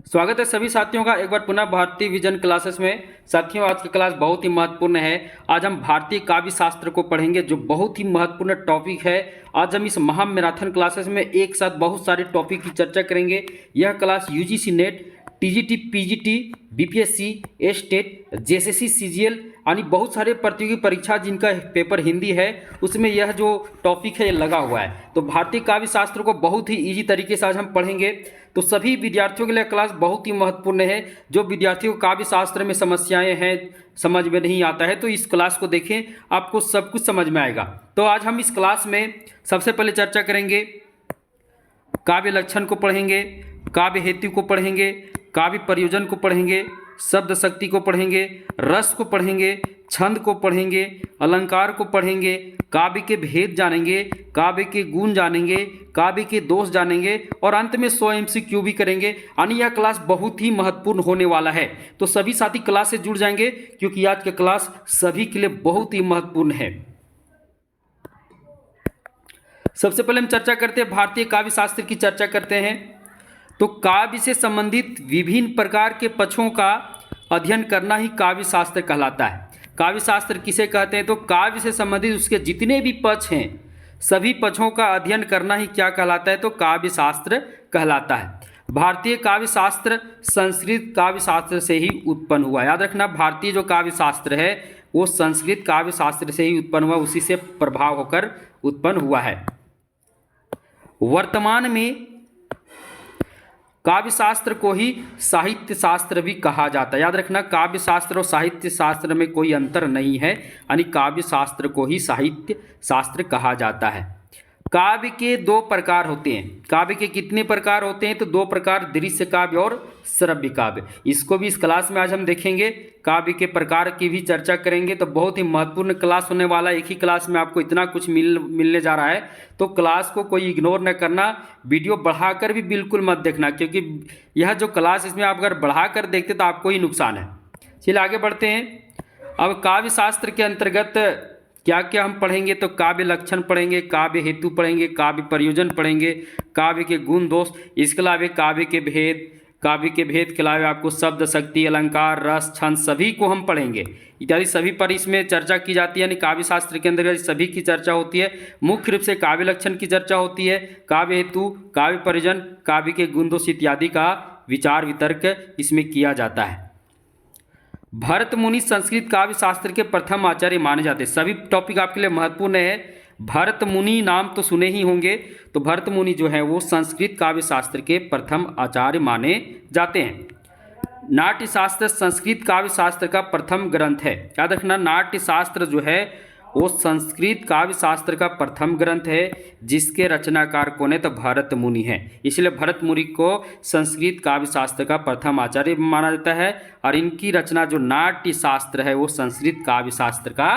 स्वागत है सभी साथियों का एक बार पुनः भारतीय विजन क्लासेस में। साथियों, आज की क्लास बहुत ही महत्वपूर्ण है। आज हम भारतीय काव्य शास्त्र को पढ़ेंगे जो बहुत ही महत्वपूर्ण टॉपिक है। आज हम इस महा मैराथन क्लासेस में एक साथ बहुत सारे टॉपिक की चर्चा करेंगे। यह class UGC net, TGT, PGT, BPSC, estate, JSSC, CGL यानी बहुत सारे प्रतियोगी परीक्षा जिनका पेपर हिंदी है उसमें यह जो टॉपिक है ये लगा हुआ है। तो भारतीय काव्य शास्त्र को बहुत ही इजी तरीके से आज हम पढ़ेंगे। तो सभी विद्यार्थियों के लिए क्लास बहुत ही महत्वपूर्ण है। जो विद्यार्थियों को काव्य शास्त्र में समस्याएं हैं, समझ में नहीं आता है, तो इस क्लास को देखें, आपको सब कुछ समझ में आएगा। तो आज हम इस क्लास में सबसे पहले चर्चा करेंगे, काव्य लक्षण को पढ़ेंगे, काव्य हेतु को पढ़ेंगे, काव्य प्रयोजन को पढ़ेंगे, शब्द शक्ति को पढ़ेंगे, रस को पढ़ेंगे, छंद को पढ़ेंगे, अलंकार को पढ़ेंगे, काव्य के भेद जानेंगे, काव्य के गुण जानेंगे, काव्य के दोष जानेंगे और अंत में 100 MCQ भी करेंगे। यानी यह क्लास बहुत ही महत्वपूर्ण होने वाला है। तो सभी साथी क्लास से जुड़ जाएंगे क्योंकि आज का क्लास सभी के लिए बहुत ही महत्वपूर्ण है। सबसे पहले हम चर्चा करते हैं, भारतीय काव्य शास्त्र की चर्चा करते हैं। तो काव्य से संबंधित विभिन्न प्रकार के पक्षों का अध्ययन करना ही काव्य शास्त्र कहलाता है। काव्य शास्त्र किसे कहते हैं? तो काव्य से संबंधित उसके जितने भी पक्ष हैं सभी पक्षों का अध्ययन करना ही क्या कहलाता है? तो काव्य शास्त्र कहलाता है। भारतीय काव्य शास्त्र संस्कृत काव्य शास्त्र से ही उत्पन्न हुआ। याद रखना, भारतीय जो काव्य शास्त्र है वो संस्कृत काव्य शास्त्र से ही उत्पन्न हुआ, उसी से प्रभाव होकर उत्पन्न हुआ है। वर्तमान में काव्य शास्त्र को ही साहित्य शास्त्र भी कहा जाता है। याद रखना, काव्य शास्त्र और साहित्य शास्त्र में कोई अंतर नहीं है, यानी काव्य शास्त्र को ही साहित्य शास्त्र कहा जाता है। काव्य के 2 प्रकार होते हैं। काव्य के कितने प्रकार होते हैं? तो 2 प्रकार, दृश्य काव्य और श्रव्य काव्य। इसको भी इस क्लास में आज हम देखेंगे, काव्य के प्रकार की भी चर्चा करेंगे। तो बहुत ही महत्वपूर्ण क्लास होने वाला है। एक ही क्लास में आपको इतना कुछ मिलने जा रहा है, तो क्लास को कोई इग्नोर न करना, वीडियो बढ़ाकर भी बिल्कुल मत देखना, क्योंकि यह जो क्लास इसमें आप अगर बढ़ाकर देखते तो आपको ही नुकसान है। चलिए आगे बढ़ते हैं। अब काव्य शास्त्र के अंतर्गत क्या क्या हम पढ़ेंगे? तो काव्य लक्षण पढ़ेंगे, काव्य हेतु पढ़ेंगे, काव्य प्रयोजन पढ़ेंगे, काव्य के गुण दोष, इसके अलावा काव्य के भेद, काव्य के भेद के अलावा आपको शब्द शक्ति, अलंकार, रस, छंद सभी को हम पढ़ेंगे। इत्यादि सभी पर इसमें चर्चा की जाती है, यानी काव्य शास्त्र के अंदर सभी की चर्चा होती है। मुख्य रूप से काव्य लक्षण की चर्चा होती है, काव्य हेतु, काव्य प्रयोजन, काव्य के गुण दोष इत्यादि का विचार वितर्क इसमें किया जाता है। भरत मुनि संस्कृत काव्य शास्त्र के प्रथम आचार्य माने जाते हैं। सभी टॉपिक आपके लिए महत्वपूर्ण है। भरत मुनि नाम तो सुने ही होंगे, तो भरत मुनि जो है वो संस्कृत काव्य शास्त्र के प्रथम आचार्य माने जाते हैं। नाट्य शास्त्र संस्कृत काव्य शास्त्र का प्रथम ग्रंथ है। याद रखना, नाट्य शास्त्र जो है वो संस्कृत काव्य शास्त्र का प्रथम ग्रंथ है, जिसके रचनाकार कौन है? तो भरत मुनि है। इसलिए भरत मुनि को संस्कृत काव्य शास्त्र का प्रथम आचार्य माना जाता है। और इनकी रचना जो नाट्य शास्त्र है वो संस्कृत काव्य शास्त्र का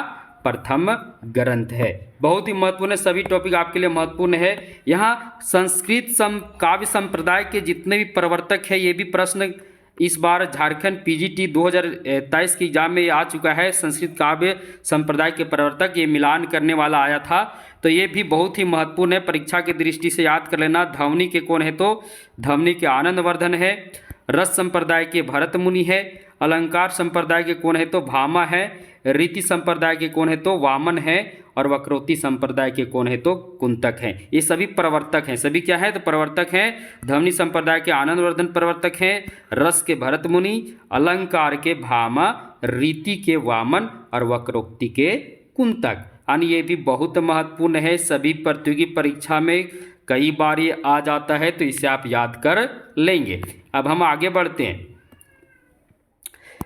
प्रथम ग्रंथ है। बहुत ही महत्वपूर्ण है, सभी टॉपिक आपके लिए महत्वपूर्ण है। यहाँ संस्कृत काव्य संप्रदाय के जितने भी प्रवर्तक है, ये भी प्रश्न इस बार झारखंड पीजीटी 2023 के एग्जाम में आ चुका है। संस्कृत काव्य संप्रदाय के प्रवर्तक ये मिलान करने वाला आया था, तो ये भी बहुत ही महत्वपूर्ण है। परीक्षा की दृष्टि से याद कर लेना। ध्वनि के कौन है? तो ध्वनि के आनंदवर्धन है। रस संप्रदाय के भरत मुनि है। अलंकार संप्रदाय के कौन है? तो भामा है। रीति संप्रदाय के कौन है? तो वामन है। और वक्रोक्ति संप्रदाय के कौन है? तो कुंतक हैं। ये सभी प्रवर्तक हैं। सभी क्या है? तो प्रवर्तक हैं। ध्वनि संप्रदाय के आनंदवर्धन प्रवर्तक हैं, रस के भरत मुनि, अलंकार के भामा, रीति के वामन और वक्रोक्ति के कुंतक। यानी ये भी बहुत महत्वपूर्ण है। सभी प्रतियोगी परीक्षा में कई बार ये आ जाता है, तो इसे आप याद कर लेंगे। अब हम आगे बढ़ते हैं,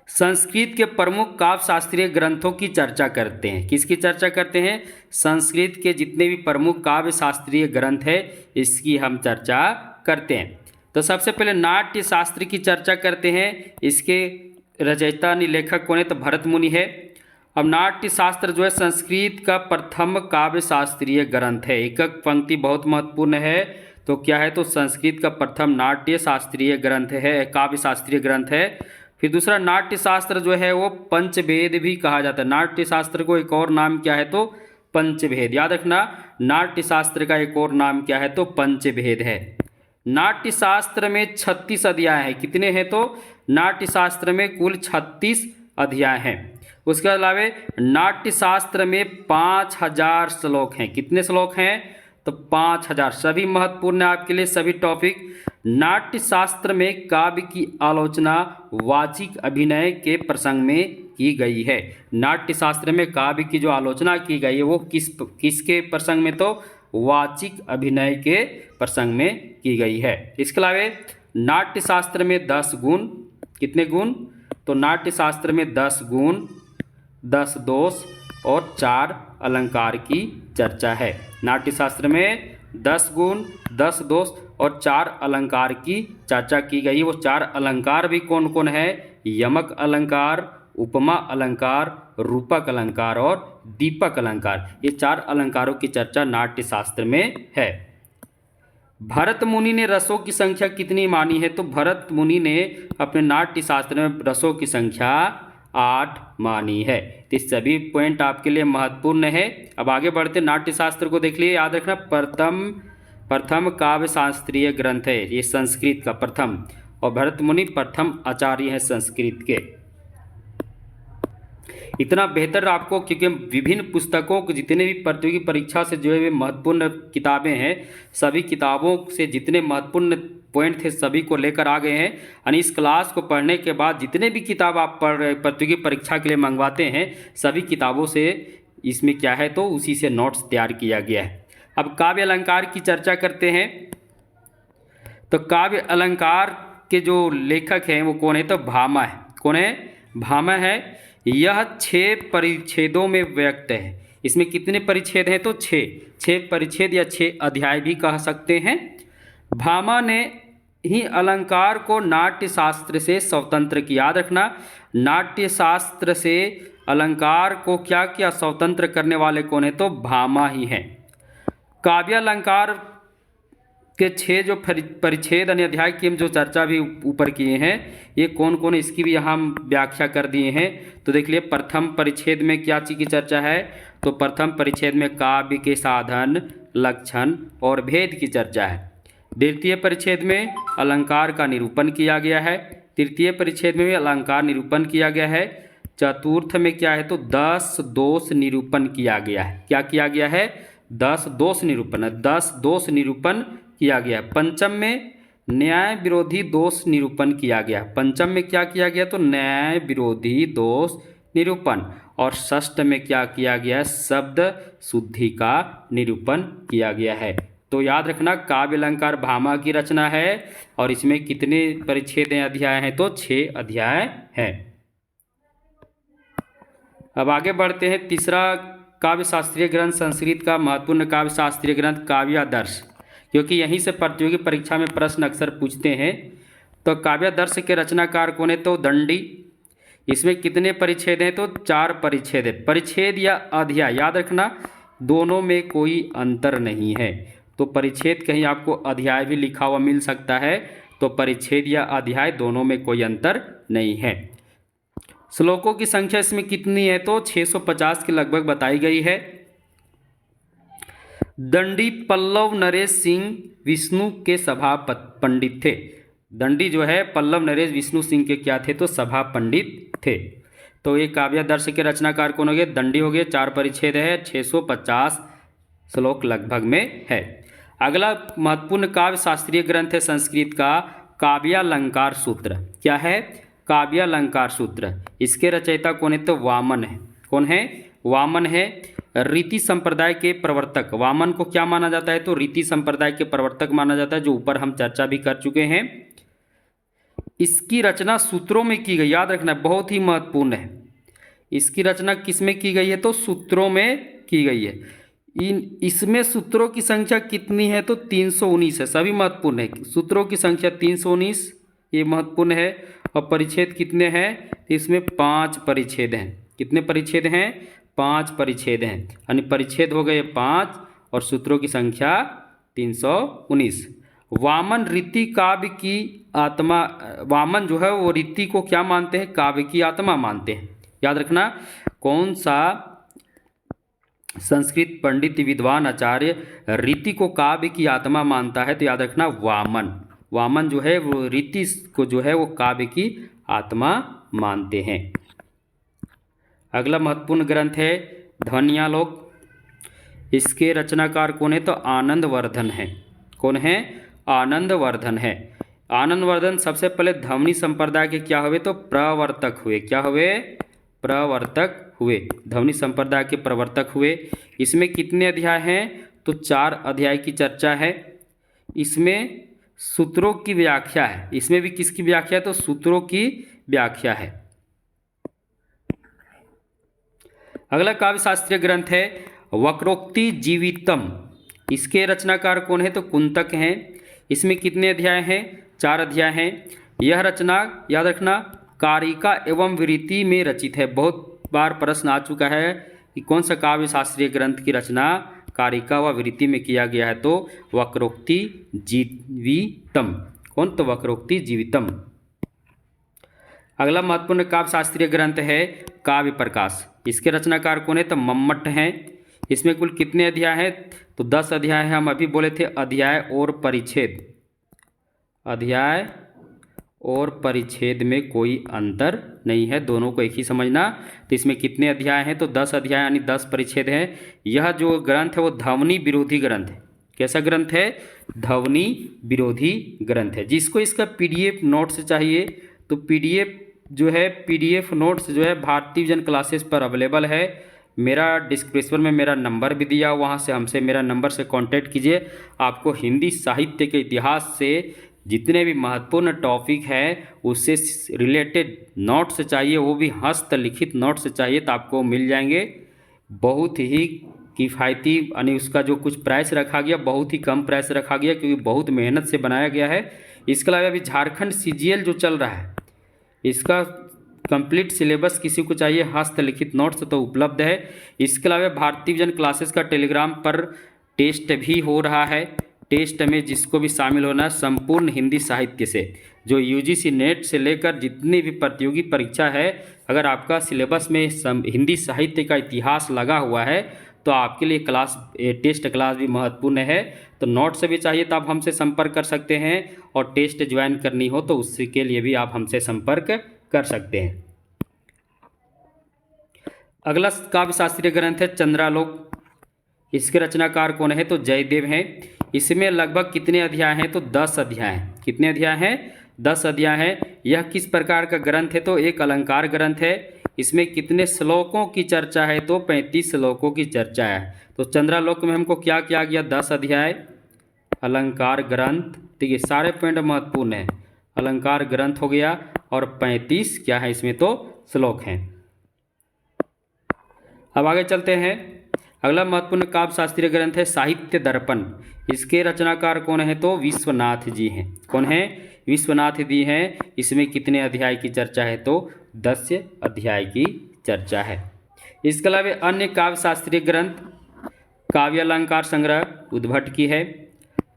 संस्कृत के प्रमुख काव्य शास्त्रीय ग्रंथों की चर्चा करते हैं। किसकी चर्चा करते हैं? संस्कृत के जितने भी प्रमुख काव्य शास्त्रीय ग्रंथ है इसकी हम चर्चा करते हैं। तो सबसे पहले नाट्य शास्त्र की चर्चा करते हैं। इसके रचयिता लेखक कौन है? तो भरत मुनि है। अब नाट्य शास्त्र जो है संस्कृत का प्रथम काव्य शास्त्रीय ग्रंथ है। एकक पंक्ति बहुत महत्वपूर्ण है। तो क्या है? तो संस्कृत का प्रथम नाट्य शास्त्रीय ग्रंथ है, काव्य शास्त्रीय ग्रंथ है। फिर दूसरा, नाट्य शास्त्र जो है वो पंचभेद भी कहा जाता है। नाट्य शास्त्र को एक और नाम क्या है? तो पंचभेद। याद रखना, नाट्य शास्त्र का एक और नाम क्या है? तो पंचभेद है। नाट्य शास्त्र में 36 अध्याय हैं। कितने हैं? तो नाट्य शास्त्र में कुल 36 अध्याय हैं। उसके अलावा नाट्य शास्त्र में 5000 श्लोक हैं। कितने श्लोक हैं? तो 5000। सभी महत्वपूर्ण है आपके लिए सभी टॉपिक। नाट्य शास्त्र में काव्य की आलोचना वाचिक अभिनय के प्रसंग में की गई है। नाट्य शास्त्र में काव्य की जो आलोचना की गई है वो किसके प्रसंग में? तो वाचिक अभिनय के प्रसंग में की गई है। इसके अलावा नाट्य शास्त्र में 10 गुण। कितने गुण? तो नाट्य शास्त्र में 10 गुण, 10 दोष और 4 अलंकार की चर्चा है। नाट्य शास्त्र में 10 गुण, 10 दोष और 4 अलंकार की चर्चा की गई। वो 4 अलंकार भी कौन कौन है? यमक अलंकार, उपमा अलंकार, रूपक अलंकार और दीपक अलंकार। ये 4 अलंकारों की चर्चा नाट्य शास्त्र में है। भरत मुनि ने रसों की संख्या कितनी मानी है? तो भरत मुनि ने अपने नाट्य शास्त्र में रसों की संख्या 8 मानी है। तो ये सभी पॉइंट आपके लिए महत्वपूर्ण है। अब आगे बढ़ते नाट्य शास्त्र को देख लिए। याद रखना प्रथम काव्य शास्त्रीय ग्रंथ है ये संस्कृत का प्रथम, और भरत मुनि प्रथम आचार्य हैं संस्कृत के। इतना बेहतर आपको, क्योंकि विभिन्न पुस्तकों को जितने भी प्रतियोगी परीक्षा से जुड़े हुए महत्वपूर्ण किताबें हैं, सभी किताबों से जितने महत्वपूर्ण पॉइंट थे सभी को लेकर आ गए हैं। यानी इस क्लास को पढ़ने के बाद जितने भी किताब आप प्रतियोगी परीक्षा के लिए मंगवाते हैं सभी किताबों से इसमें क्या है तो उसी से नोट्स तैयार किया गया है। अब काव्य अलंकार की चर्चा करते हैं। तो काव्य अलंकार के जो लेखक हैं वो कौन है? तो भामा है। कौन है? भामा है। यह 6 परिच्छेदों में व्यक्त है। इसमें कितने परिच्छेद हैं? तो 6 परिच्छेद या 6 अध्याय भी कह सकते हैं। भामा ने ही अलंकार को नाट्य शास्त्र से स्वतंत्र किया। याद रखना, नाट्य शास्त्र से अलंकार को क्या किया? स्वतंत्र करने वाले कौन है? तो भामा ही हैं। काव्य अलंकार के 6 जो परिच्छेद यानी अध्याय की हम जो चर्चा भी ऊपर किए हैं ये कौन कौन है इसकी भी यहाँ हम व्याख्या कर दिए हैं। तो देख लिए प्रथम परिच्छेद में क्या चीज़ की चर्चा है? तो प्रथम परिच्छेद में काव्य के साधन, लक्षण और भेद की चर्चा है। द्वितीय परिच्छेद में अलंकार का निरूपण किया गया है। तृतीय परिच्छेद में भी अलंकार निरूपण किया गया है। चतुर्थ में क्या है? तो 10 दोष निरूपण किया गया है। क्या किया गया है? 10 दोष निरूपण, 10 दोष निरूपण किया गया। पंचम में न्याय विरोधी दोष निरूपण किया गया। पंचम में क्या किया गया? तो न्याय विरोधी दोष निरूपण। और षष्ठ में क्या किया गया? शब्द शुद्धि का निरूपण किया गया है। तो याद रखना काव्य अलंकार भामा की रचना है और इसमें कितने परिच्छेद अध्याय हैं? तो 6 अध्याय हैं। अब आगे बढ़ते हैं। तीसरा काव्य शास्त्रीय ग्रंथ संस्कृत का महत्वपूर्ण काव्य शास्त्रीय ग्रंथ काव्यादर्श, क्योंकि यहीं से प्रतियोगी परीक्षा में प्रश्न अक्सर पूछते हैं। तो काव्यादर्श के रचनाकार कौन है? तो दंडी। इसमें कितने परिच्छेद हैं? तो 4 परिच्छेद है। परिच्छेद या अध्याय याद रखना दोनों में कोई अंतर नहीं है। तो परिच्छेद कहीं आपको अध्याय भी लिखा हुआ मिल सकता है, तो परिच्छेद या अध्याय दोनों में कोई अंतर नहीं है। श्लोकों की संख्या इसमें कितनी है? तो 650 के लगभग बताई गई है। दंडी पल्लव नरेश सिंह विष्णु के सभा पंडित थे। दंडी जो है पल्लव नरेश विष्णु सिंह के क्या थे? तो सभा पंडित थे। तो ये काव्यादर्श के रचनाकार कौन हो गए? दंडी हो गए। 4 परिच्छेद है, 650 श्लोक लगभग में है। अगला महत्वपूर्ण काव्य शास्त्रीय ग्रंथ है संस्कृत का काव्यालंकार सूत्र। क्या है? काव्यालंकार सूत्र। इसके रचयिता कौन है? तो वामन है। कौन है? वामन है। रीति संप्रदाय के प्रवर्तक। वामन को क्या माना जाता है? तो रीति संप्रदाय के प्रवर्तक माना जाता है, जो ऊपर हम चर्चा भी कर चुके हैं। इसकी रचना सूत्रों में की गई। याद रखना बहुत ही महत्वपूर्ण है। इसकी रचना किस में की गई है? तो सूत्रों में की गई है। इसमें सूत्रों की संख्या कितनी है? तो 319 है। सभी महत्वपूर्ण है। सूत्रों की संख्या 319 ये महत्वपूर्ण है। और परिच्छेद कितने हैं? इसमें 5 परिच्छेद हैं। कितने परिच्छेद हैं? 5 परिच्छेद हैं। यानी परिच्छेद हो गए 5 और सूत्रों की संख्या 319। वामन रीति काव्य की आत्मा। वामन जो है वो रीति को क्या मानते हैं? काव्य की आत्मा मानते हैं। याद रखना कौन सा संस्कृत पंडित विद्वान आचार्य रीति को काव्य की आत्मा मानता है? तो याद रखना वामन। वामन जो है वो रीति को जो है वो काव्य की आत्मा मानते हैं। अगला महत्वपूर्ण ग्रंथ है ध्वन्यालोक। इसके रचनाकार कौन है? तो आनंदवर्धन है। कौन है? आनंदवर्धन है। आनंदवर्धन सबसे पहले ध्वनि संप्रदाय के क्या हुए? तो प्रवर्तक हुए। क्या हुए? प्रवर्तक हुए। ध्वनि संप्रदाय के प्रवर्तक हुए। इसमें कितने अध्याय हैं? तो 4 अध्याय की चर्चा है। इसमें सूत्रों की व्याख्या है। इसमें भी किसकी व्याख्या है? तो सूत्रों की व्याख्या है। अगला काव्य शास्त्रीय ग्रंथ है वक्रोक्ति जीवितम। इसके रचनाकार कौन है? तो कुंतक हैं। इसमें कितने अध्याय हैं? 4 अध्याय हैं। यह रचना याद रखना कारिका एवं विरिति में रचित है। बहुत बार प्रश्न आ चुका है कि कौन सा काव्य शास्त्रीय ग्रंथ की रचना कारिका व विरिति में किया गया है? तो वक्रोक्ति जीवितम। कौन? तो वक्रोक्ति जीवितम। अगला महत्वपूर्ण काव्य शास्त्रीय ग्रंथ है काव्य प्रकाश। इसके रचनाकार कौन है? तो मम्मट हैं। इसमें कुल कितने अध्याय हैं? तो 10 अध्याय हैं। हम अभी बोले थे अध्याय और परिच्छेद। अध्याय और परिच्छेद में कोई अंतर नहीं है, दोनों को एक ही समझना। तो इसमें कितने अध्याय हैं? तो 10 अध्याय यानी 10 परिच्छेद हैं। यह जो ग्रंथ है वो ध्वनि विरोधी ग्रंथ है। कैसा ग्रंथ है? ध्वनि विरोधी ग्रंथ है। जिसको इसका पीडीएफ नोट्स चाहिए तो पीडीएफ जो है पीडीएफ नोट्स जो है भारती विजन क्लासेस पर अवेलेबल है। मेरा डिस्क्रिप्शन में मेरा नंबर भी दिया, वहाँ से हमसे मेरा नंबर से कांटेक्ट कीजिए। आपको हिंदी साहित्य के इतिहास से जितने भी महत्वपूर्ण टॉपिक है उससे रिलेटेड नोट्स चाहिए, वो भी हस्तलिखित नोट्स चाहिए तो आपको मिल जाएंगे। बहुत ही किफ़ायती यानी उसका जो कुछ प्राइस रखा गया बहुत ही कम प्राइस रखा गया क्योंकि बहुत मेहनत से बनाया गया है। इसके अलावा अभी झारखंड सीजीएल जो चल रहा है इसका कंप्लीट सिलेबस किसी को चाहिए हस्तलिखित नोट्स तो उपलब्ध है। इसके अलावा भारती विजन क्लासेस का टेलीग्राम पर टेस्ट भी हो रहा है। टेस्ट में जिसको भी शामिल होना है संपूर्ण हिंदी साहित्य से जो यूजीसी नेट से लेकर जितनी भी प्रतियोगी परीक्षा है, अगर आपका सिलेबस में हिंदी साहित्य का इतिहास लगा हुआ है तो आपके लिए टेस्ट क्लास भी महत्वपूर्ण है। तो नोट से भी चाहिए तो आप हमसे संपर्क कर सकते हैं और टेस्ट ज्वाइन करनी हो तो उसके लिए भी आप हमसे संपर्क कर सकते हैं। अगला काव्य शास्त्रीय ग्रंथ है चंद्रालोक। इसके रचनाकार कौन है? तो जयदेव हैं। इसमें लगभग कितने अध्याय हैं? तो 10 अध्याय हैं। कितने अध्याय हैं? 10 अध्याय हैं। यह किस प्रकार का ग्रंथ है? तो एक अलंकार ग्रंथ है। इसमें कितने श्लोकों की चर्चा है? तो 35 श्लोकों की चर्चा है। तो चंद्रालोक में हमको क्या किया गया? 10 अध्याय अलंकार ग्रंथ। ठीक है, सारे पॉइंट महत्वपूर्ण हैं। अलंकार ग्रंथ हो गया और 35 क्या है इसमें? तो श्लोक हैं। अब आगे चलते हैं। अगला महत्वपूर्ण काव्य शास्त्रीय ग्रंथ है साहित्य दर्पण। इसके रचनाकार कौन है? तो विश्वनाथ जी हैं। कौन है? विश्वनाथ जी हैं। इसमें कितने अध्याय की चर्चा है? तो 10 अध्याय की चर्चा है। इसके अलावा अन्य काव्य शास्त्रीय ग्रंथ काव्यालंकार संग्रह उद्भट की है।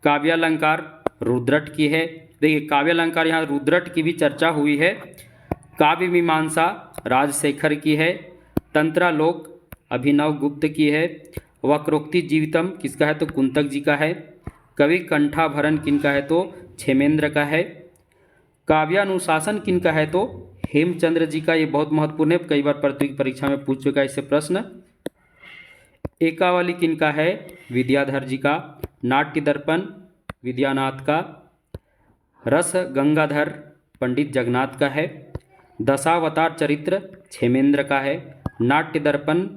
काव्यालंकार रुद्रट की है। देखिए काव्यालंकार यहाँ रुद्रट की भी चर्चा हुई है। काव्य मीमांसा राजशेखर की है। तंत्रालोक अभिनव गुप्त की है। वक्रोक्ति जीवितम किसका है? तो कुंतक जी का है। कवि कंठाभरण किनका है? तो क्षेमेंद्र का है। काव्यानुशासन किनका है? तो हेमचंद्र जी का। ये बहुत महत्वपूर्ण है, कई बार प्रतियोगी परीक्षा में पूछ चुका है इससे प्रश्न। एकावली किनका है? विद्याधर जी का। नाट्य दर्पण विद्यानाथ का। रस गंगाधर पंडित जगन्नाथ का है। दशावतार चरित्र क्षेमेंद्र का है। नाट्य दर्पण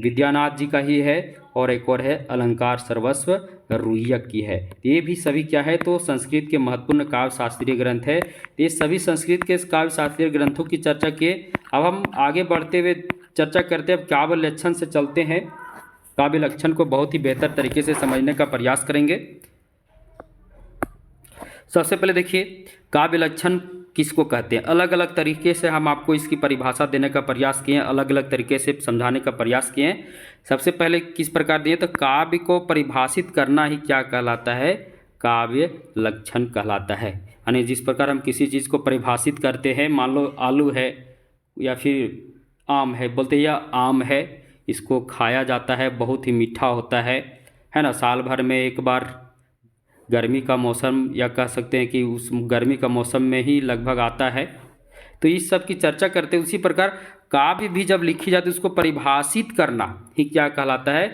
विद्यानाथ जी का ही है। और एक और है अलंकार सर्वस्व रुह्यक की है। ये भी सभी क्या है? तो संस्कृत के महत्वपूर्ण काव्य शास्त्रीय ग्रंथ है। ये सभी संस्कृत के काव्य शास्त्रीय ग्रंथों की चर्चा किए। अब हम आगे बढ़ते हुए चर्चा करते हैं। अब काव्य लक्षण से चलते हैं। काव्य लक्षण को बहुत ही बेहतर तरीके से समझने का प्रयास करेंगे। सबसे पहले देखिए काव्य लक्षण किसको कहते हैं। अलग अलग तरीके से हम आपको इसकी परिभाषा देने का प्रयास किए हैं, अलग अलग तरीके से समझाने का प्रयास किए हैं। सबसे पहले किस प्रकार दिए? तो काव्य को परिभाषित करना ही क्या कहलाता है? काव्य लक्षण कहलाता है। यानी जिस प्रकार हम किसी चीज़ को परिभाषित करते हैं, मान लो आलू है या फिर आम है, बोलते यह आम है, इसको खाया जाता है, बहुत ही मीठा होता है ना। साल भर में एक बार गर्मी का मौसम, या कह सकते हैं कि उस गर्मी का मौसम में ही लगभग आता है। तो इस सब की चर्चा करते हैं। उसी प्रकार काव्य भी जब लिखी जाती है उसको परिभाषित करना ही क्या कहलाता है,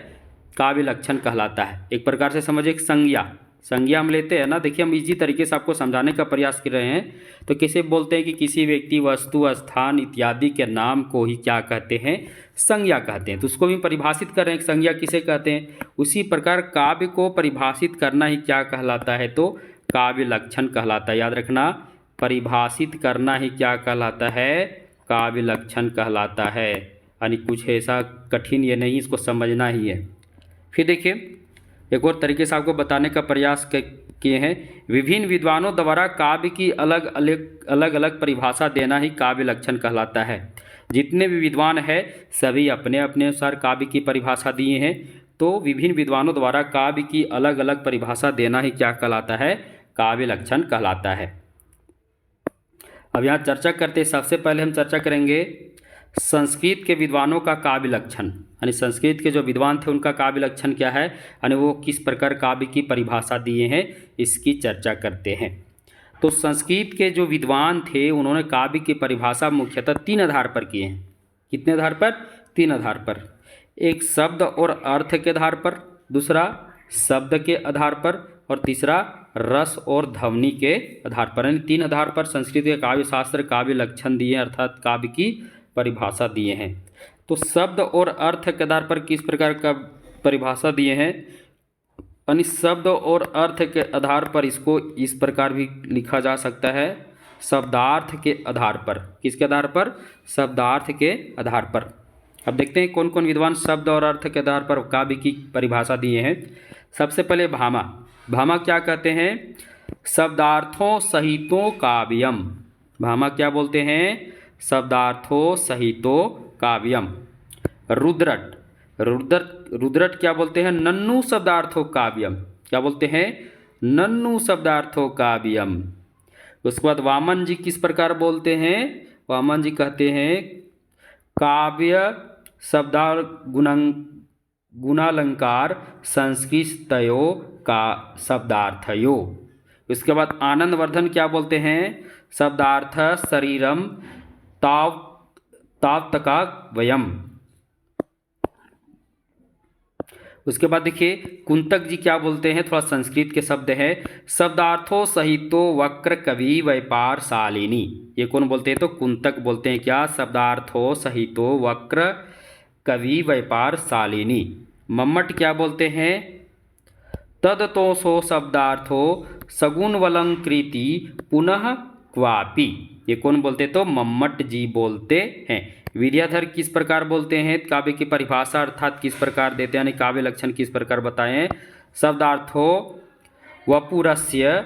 काव्य लक्षण कहलाता है। एक प्रकार से समझिए एक संज्ञा हम लेते हैं ना। देखिए हम इसी तरीके से आपको समझाने का प्रयास कर रहे हैं। तो कैसे बोलते हैं कि किसी व्यक्ति, वस्तु, स्थान इत्यादि के नाम को ही क्या कहते हैं, संज्ञा कहते हैं। तो उसको भी परिभाषित कर रहे हैं, संज्ञा किसे कहते हैं। उसी प्रकार काव्य को परिभाषित करना ही क्या कहलाता है, तो काव्य लक्षण कहलाता है। याद रखना, परिभाषित करना ही क्या कहलाता है, काव्य लक्षण कहलाता है। यानी कुछ ऐसा कठिन ये नहीं, इसको समझना ही है। फिर देखिए एक और तरीके से आपको बताने का प्रयास किए हैं। विभिन्न विद्वानों द्वारा काव्य की अलग अलग परिभाषा देना ही काव्य लक्षण कहलाता है। जितने भी विद्वान हैं सभी अपने अपने अनुसार काव्य की परिभाषा दिए हैं। तो विभिन्न विद्वानों द्वारा काव्य की अलग अलग परिभाषा देना ही क्या कहलाता है, काव्य लक्षण कहलाता है। अब यहाँ चर्चा करते, सबसे पहले हम चर्चा करेंगे संस्कृत के विद्वानों का काव्य लक्षण, यानी संस्कृत के जो विद्वान थे उनका काव्य लक्षण क्या है, यानी वो किस प्रकार काव्य की परिभाषा दिए हैं, इसकी चर्चा करते हैं। तो संस्कृत के जो विद्वान थे उन्होंने काव्य की परिभाषा मुख्यतः 3 आधार पर किए हैं। कितने आधार पर, 3 आधार पर। एक शब्द और अर्थ के आधार पर, दूसरा शब्द के आधार पर, और तीसरा रस और ध्वनि के आधार पर। यानी 3 आधार पर संस्कृत के काव्य शास्त्र काव्य लक्षण दिए, अर्थात काव्य की परिभाषा दिए हैं। तो शब्द और अर्थ के आधार पर किस प्रकार का परिभाषा दिए हैं, यानी शब्द और अर्थ के आधार पर इसको इस प्रकार भी लिखा जा सकता है, शब्दार्थ के आधार पर। किसके आधार पर, शब्दार्थ के आधार पर। अब देखते हैं कौन कौन विद्वान शब्द और अर्थ के आधार पर काव्य की परिभाषा दिए हैं। सबसे पहले भामा क्या कहते हैं, शब्दार्थों सहितो काव्यम। भामा क्या बोलते हैं, शब्दार्थों सहितो काव्यम। रुद्रट क्या बोलते हैं, नन्नु शब्दार्थो काव्यम। क्या बोलते हैं, नन्नु शब्दार्थो काव्यम। उसके बाद वामन जी किस प्रकार बोलते हैं, वामन जी कहते हैं काव्य शब्दार गुणालंकार संस्कृतयो का शब्दार्थयो। उसके बाद आनंद वर्धन क्या बोलते हैं, शब्दार्थ शरीरम तावतका वयम। उसके बाद देखिए कुंतक जी क्या बोलते हैं, थोड़ा संस्कृत के शब्द है, शब्दार्थों सहितो वक्र कवि व्यापार शालिनी। ये कौन बोलते हैं, तो कुंतक बोलते हैं क्या, शब्दार्थों सहितो वक्र कवि व्यापार शालिनी। मम्मट क्या बोलते हैं, तदतोषो शब्दार्थो सगुणवलंकृति पुनः क्वापि। ये कौन बोलते हैं, तो मम्मट जी बोलते हैं। विद्याधर किस प्रकार बोलते हैं, काव्य की परिभाषा अर्थात किस प्रकार देते हैं, यानी काव्य लक्षण किस प्रकार बताएं, शब्दार्थो वपुरस्य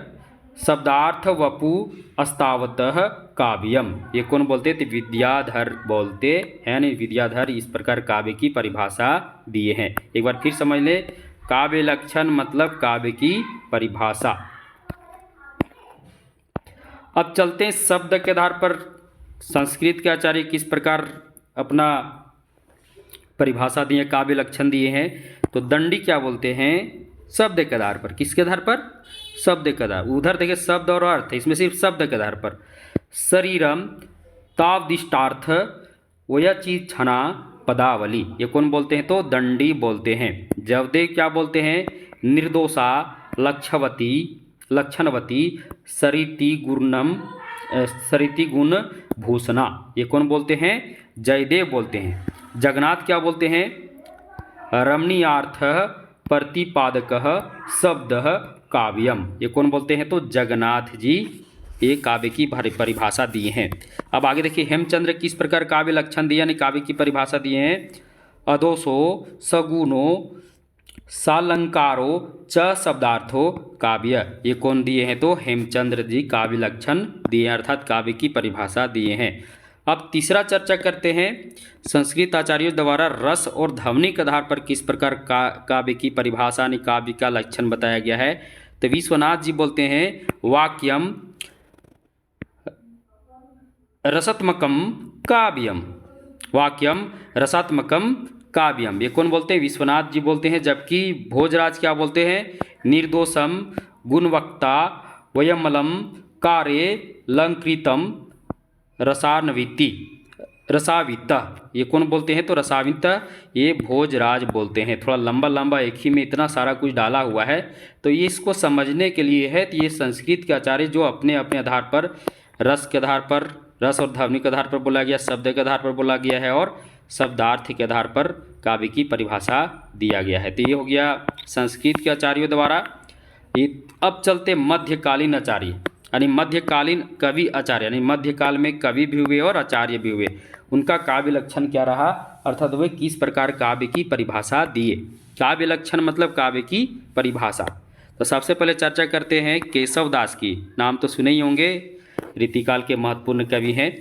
शब्दार्थ वपु अस्तावतः काव्यम। ये कौन बोलते हैं, तो विद्याधर बोलते हैं। यानी विद्याधर इस प्रकार काव्य की परिभाषा दिए हैं। एक बार फिर समझ ले, काव्य लक्षण मतलब काव्य की परिभाषा। अब चलते हैं शब्द के आधार पर संस्कृत के आचार्य किस प्रकार अपना परिभाषा दिए, काव्य लक्षण दिए हैं। तो दंडी क्या बोलते हैं, शब्द के आधार पर। किसके आधार पर, शब्द के आधार। उधर देखिए शब्द और अर्थ, इसमें सिर्फ शब्द के आधार पर। शरीरम तावदिष्टार्थ वयचि छना पदावली। ये कौन बोलते हैं, तो दंडी बोलते हैं। जवदेव क्या बोलते हैं, निर्दोषा लक्षणवती सरिति गुण भूषणा। ये कौन बोलते हैं, जयदेव बोलते हैं। जगन्नाथ क्या बोलते हैं, रमणीयार्थ प्रतिपादक शब्द काव्यम। ये कौन बोलते हैं, तो जगन्नाथ जी ये काव्य की परिभाषा दिए हैं। अब आगे देखिए हेमचंद्र किस प्रकार काव्य लक्षण दिए, यानी काव्य की परिभाषा दिए हैं। अदोषो सगुणो सालंकारो च शब्दार्थो काव्य। ये कौन दिए हैं, तो हेमचंद्र जी काव्य लक्षण दिए, अर्थात काव्य की परिभाषा दिए हैं। अब तीसरा चर्चा करते हैं संस्कृत आचार्यों द्वारा रस और ध्वनि के आधार पर किस प्रकार काव्य की परिभाषा यानी काव्य का लक्षण बताया गया है। तो विश्वनाथ जी बोलते हैं वाक्यम रसात्मकम काव्यम। वाक्यम रसात्मकम काव्यम। ये कौन बोलते हैं, विश्वनाथ जी बोलते हैं। जबकि भोजराज क्या बोलते हैं, निर्दोषम गुणवक्ता वयमलम कार्य लंकृतम रसान्विति रसावित। ये कौन बोलते हैं? तो रसावित ये भोजराज बोलते हैं। थोड़ा लंबा लंबा एक ही में इतना सारा कुछ डाला हुआ है, तो ये इसको समझने के लिए है। तो ये संस्कृत के आचार्य जो अपने अपने आधार पर रस के आधार पर, रस और ध्वनि के आधार पर बोला गया, शब्द के आधार पर बोला गया है और शब्दार्थ के आधार पर काव्य की परिभाषा दिया गया है। तो ये हो गया संस्कृत के आचार्यों द्वारा। अब चलते मध्यकालीन आचार्य यानी मध्यकालीन कवि आचार्य, यानी मध्यकाल में कवि भी हुए और आचार्य भी हुए। उनका काव्य लक्षण क्या रहा, अर्थात वे किस प्रकार काव्य की परिभाषा दिए। काव्य लक्षण मतलब काव्य की परिभाषा। तो सबसे पहले चर्चा करते हैं केशव दास की। नाम तो सुने ही होंगे, रीतिकाल के महत्वपूर्ण कवि हैं।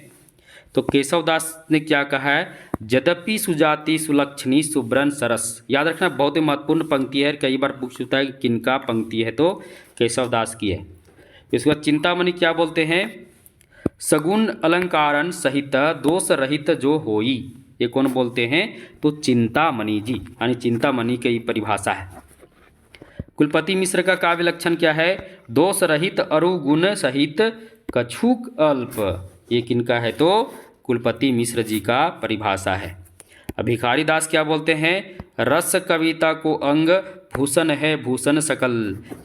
तो केशव दास ने क्या कहा है? यद्यपि सुजाति सुलक्षणी सुब्रन सरस। याद रखना, बहुत ही महत्वपूर्ण पंक्ति है। कई बार पूछता है किनका पंक्ति है, तो केशव दास की है। इसके बाद चिंतामणि क्या बोलते हैं? सगुण अलंकारन सहित दोष रहित जो होई। ये कौन बोलते हैं? तो चिंतामणि जी, यानी चिंतामणि की परिभाषा है। कुलपति मिश्र का काव्य लक्षण क्या है? दोष रहित अरु गुण सहित कछुक अल्प। ये किनका है? तो कुलपति मिश्र जी का परिभाषा है। भिखारी दास क्या बोलते हैं? रस कविता को अंग भूषण है भूषण सकल।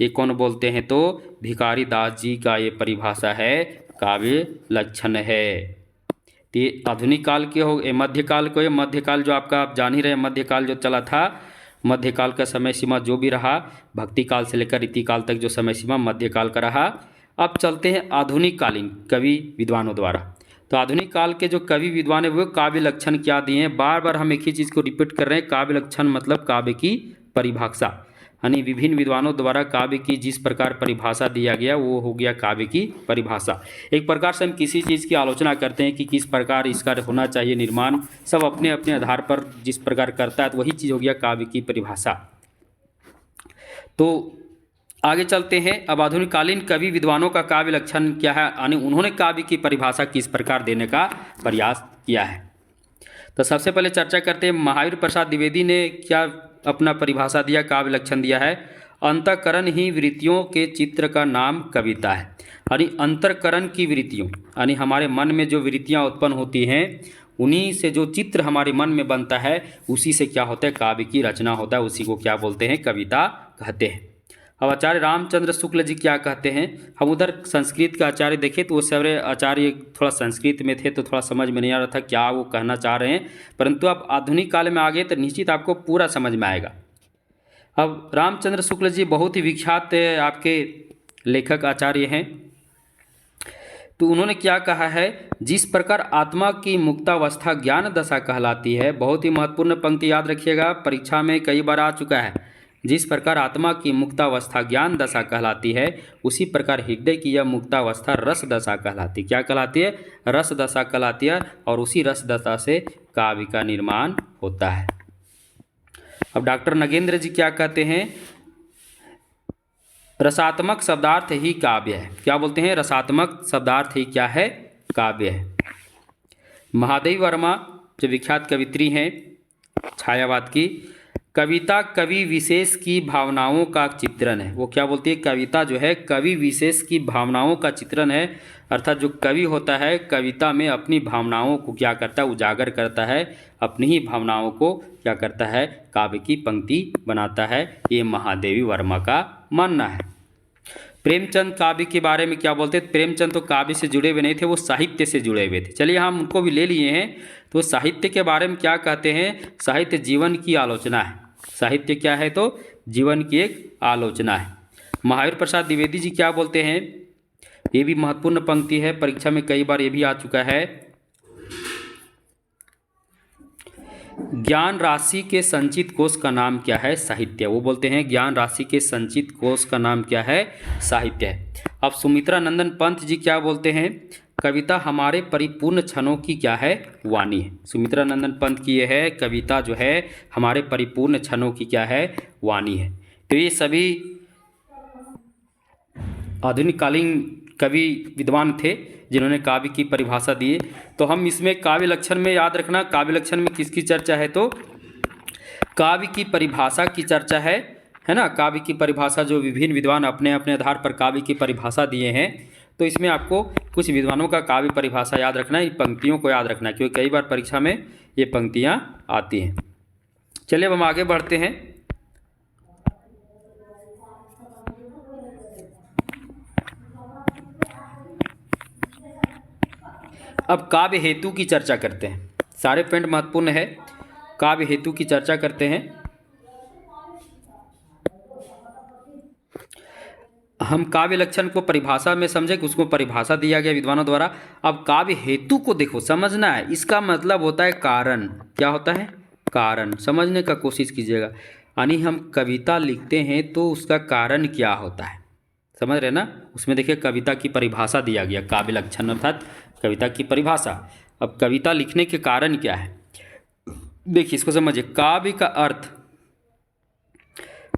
ये कौन बोलते हैं? तो भिखारी दास जी का ये परिभाषा है, काव्य लक्षण है। तो ये आधुनिक काल के हो, मध्यकाल को, ये मध्यकाल जो आपका आप जान ही रहे, मध्यकाल जो चला था, मध्यकाल का समय सीमा जो भी रहा, भक्ति काल से लेकर रीतिकाल तक जो समय सीमा मध्यकाल का रहा। अब चलते हैं आधुनिक कालीन कवि विद्वानों द्वारा। तो आधुनिक काल के जो कवि विद्वान है वो काव्य लक्षण क्या दिए हैं? बार बार हम एक ही चीज़ को रिपीट कर रहे हैं। काव्य लक्षण मतलब काव्य की परिभाषा, यानी विभिन्न विद्वानों द्वारा काव्य की जिस प्रकार परिभाषा दिया गया वो हो गया काव्य की परिभाषा। एक प्रकार से हम किसी चीज़ की आलोचना करते हैं कि किस प्रकार इसका होना चाहिए निर्माण, सब अपने अपने आधार पर जिस प्रकार करता है, तो वही चीज़ हो गया काव्य की परिभाषा। तो आगे चलते हैं। अब आधुनिककालीन कवि विद्वानों का काव्य लक्षण क्या है, यानी उन्होंने काव्य की परिभाषा किस प्रकार देने का प्रयास किया है। तो सबसे पहले चर्चा करते हैं महावीर प्रसाद द्विवेदी ने क्या अपना परिभाषा दिया, काव्य लक्षण दिया है। अंतःकरण ही वृत्तियों के चित्र का नाम कविता है। यानी अंतःकरण की वृत्तियों, यानी हमारे मन में जो वृत्तियाँ उत्पन्न होती हैं, उन्हीं से जो चित्र हमारे मन में बनता है, उसी से क्या होता है? काव्य की रचना होता है। उसी को क्या बोलते हैं? कविता कहते हैं। अब आचार्य रामचंद्र शुक्ल जी क्या कहते हैं? हम उधर संस्कृत के आचार्य देखें तो वो सारे आचार्य थोड़ा संस्कृत में थे, तो थोड़ा समझ में नहीं आ रहा था क्या वो कहना चाह रहे हैं, परंतु अब आधुनिक काल में आ गए तो निश्चित आपको पूरा समझ में आएगा। अब रामचंद्र शुक्ल जी बहुत ही विख्यात आपके लेखक आचार्य हैं। तो उन्होंने क्या कहा है? जिस प्रकार आत्मा की मुक्तावस्था ज्ञान दशा कहलाती है, बहुत ही महत्वपूर्ण पंक्ति याद रखिएगा, परीक्षा में कई बार आ चुका है। जिस प्रकार आत्मा की मुक्तावस्था ज्ञान दशा कहलाती है, उसी प्रकार हृदय की यह मुक्तावस्था रस दशा कहलाती है। क्या कहलाती है? रस दशा कहलाती है, और उसी रस दशा से काव्य का निर्माण होता है। अब डॉक्टर नगेंद्र जी क्या कहते हैं? रसात्मक शब्दार्थ ही काव्य है। क्या बोलते हैं? रसात्मक शब्दार्थ ही क्या है? काव्य है। महादेवी वर्मा जो विख्यात कवित्री हैं छायावाद की, कविता कवि विशेष की भावनाओं का चित्रण है। वो क्या बोलती है? कविता जो है कवि विशेष की भावनाओं का चित्रण है। अर्थात जो कवि होता है कविता में अपनी भावनाओं को क्या करता है? उजागर करता है, अपनी ही भावनाओं को क्या करता है? काव्य की पंक्ति बनाता है। ये महादेवी वर्मा का मानना है। प्रेमचंद काव्य के बारे में क्या बोलते हैं? प्रेमचंद तो काव्य से जुड़े हुए नहीं थे, वो साहित्य से जुड़े हुए थे। चलिए हम उनको भी ले लिए हैं। तो साहित्य के बारे में क्या कहते हैं? साहित्य जीवन की आलोचना है। साहित्य क्या है? तो जीवन की एक आलोचना है। महावीर प्रसाद द्विवेदी जी क्या बोलते हैं? ये भी महत्वपूर्ण पंक्ति है, परीक्षा में कई बार ये भी आ चुका है। ज्ञान राशि के संचित कोश का नाम क्या है? साहित्य। वो बोलते हैं ज्ञान राशि के संचित कोश का नाम क्या है? साहित्य है। अब सुमित्रा नंदन पंत जी क्या बोलते हैं? कविता हमारे परिपूर्ण क्षणों की क्या है? वाणी है। सुमित्रा नंदन पंत की ये है, कविता जो है हमारे परिपूर्ण क्षणों की क्या है? वाणी है। तो ये सभी आधुनिक कालीन कवि विद्वान थे जिन्होंने काव्य की परिभाषा दी। तो हम इसमें काव्य लक्षण में याद रखना, काव्य लक्षण में किसकी चर्चा है? तो काव्य की परिभाषा की चर्चा है। है ना, काव्य की परिभाषा जो विभिन्न विद्वान अपने अपने आधार पर काव्य की परिभाषा दिए हैं, तो इसमें आपको कुछ विद्वानों का काव्य परिभाषा याद रखना है, इन पंक्तियों को याद रखना है, क्योंकि कई बार परीक्षा में ये पंक्तियाँ आती हैं। चलिए अब हम आगे बढ़ते हैं। अब काव्य हेतु की चर्चा करते हैं। सारे पॉइंट महत्वपूर्ण है, काव्य हेतु की चर्चा करते हैं। हम काव्य लक्षण को परिभाषा में समझे कि उसको परिभाषा दिया गया विद्वानों द्वारा। अब काव्य हेतु को देखो, समझना है, इसका मतलब होता है कारण। क्या होता है? कारण। समझने का कोशिश कीजिएगा, यानी हम कविता लिखते हैं तो उसका कारण क्या होता है, समझ रहे ना। उसमें देखिए कविता की परिभाषा दिया गया, काव्य लक्षण अर्थात कविता की परिभाषा। अब कविता लिखने के कारण क्या है, देखिए इसको समझिए। काव्य का अर्थ,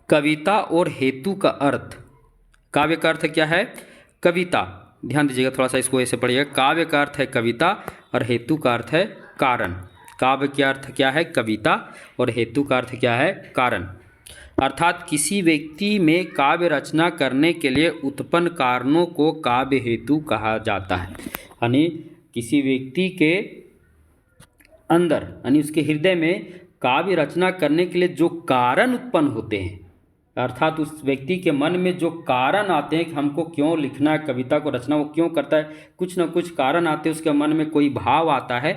कविता और हेतु का अर्थ। काव्य का अर्थ क्या है? कविता। ध्यान दीजिएगा, थोड़ा सा इसको ऐसे पढ़िएगा। काव्य का अर्थ है कविता और हेतु का अर्थ है कारण। काव्य का अर्थ क्या है? कविता, और हेतु का अर्थ क्या है? कारण। अर्थात किसी व्यक्ति में काव्य रचना करने के लिए उत्पन्न कारणों को काव्य हेतु कहा जाता है। यानी किसी व्यक्ति के अंदर, यानी उसके हृदय में काव्य रचना करने के लिए जो कारण उत्पन्न होते हैं, अर्थात उस व्यक्ति के मन में जो कारण आते हैं कि हमको क्यों लिखना है, कविता को रचना वो क्यों करता है, कुछ ना कुछ कारण आते हैं, उसके मन में कोई भाव आता है,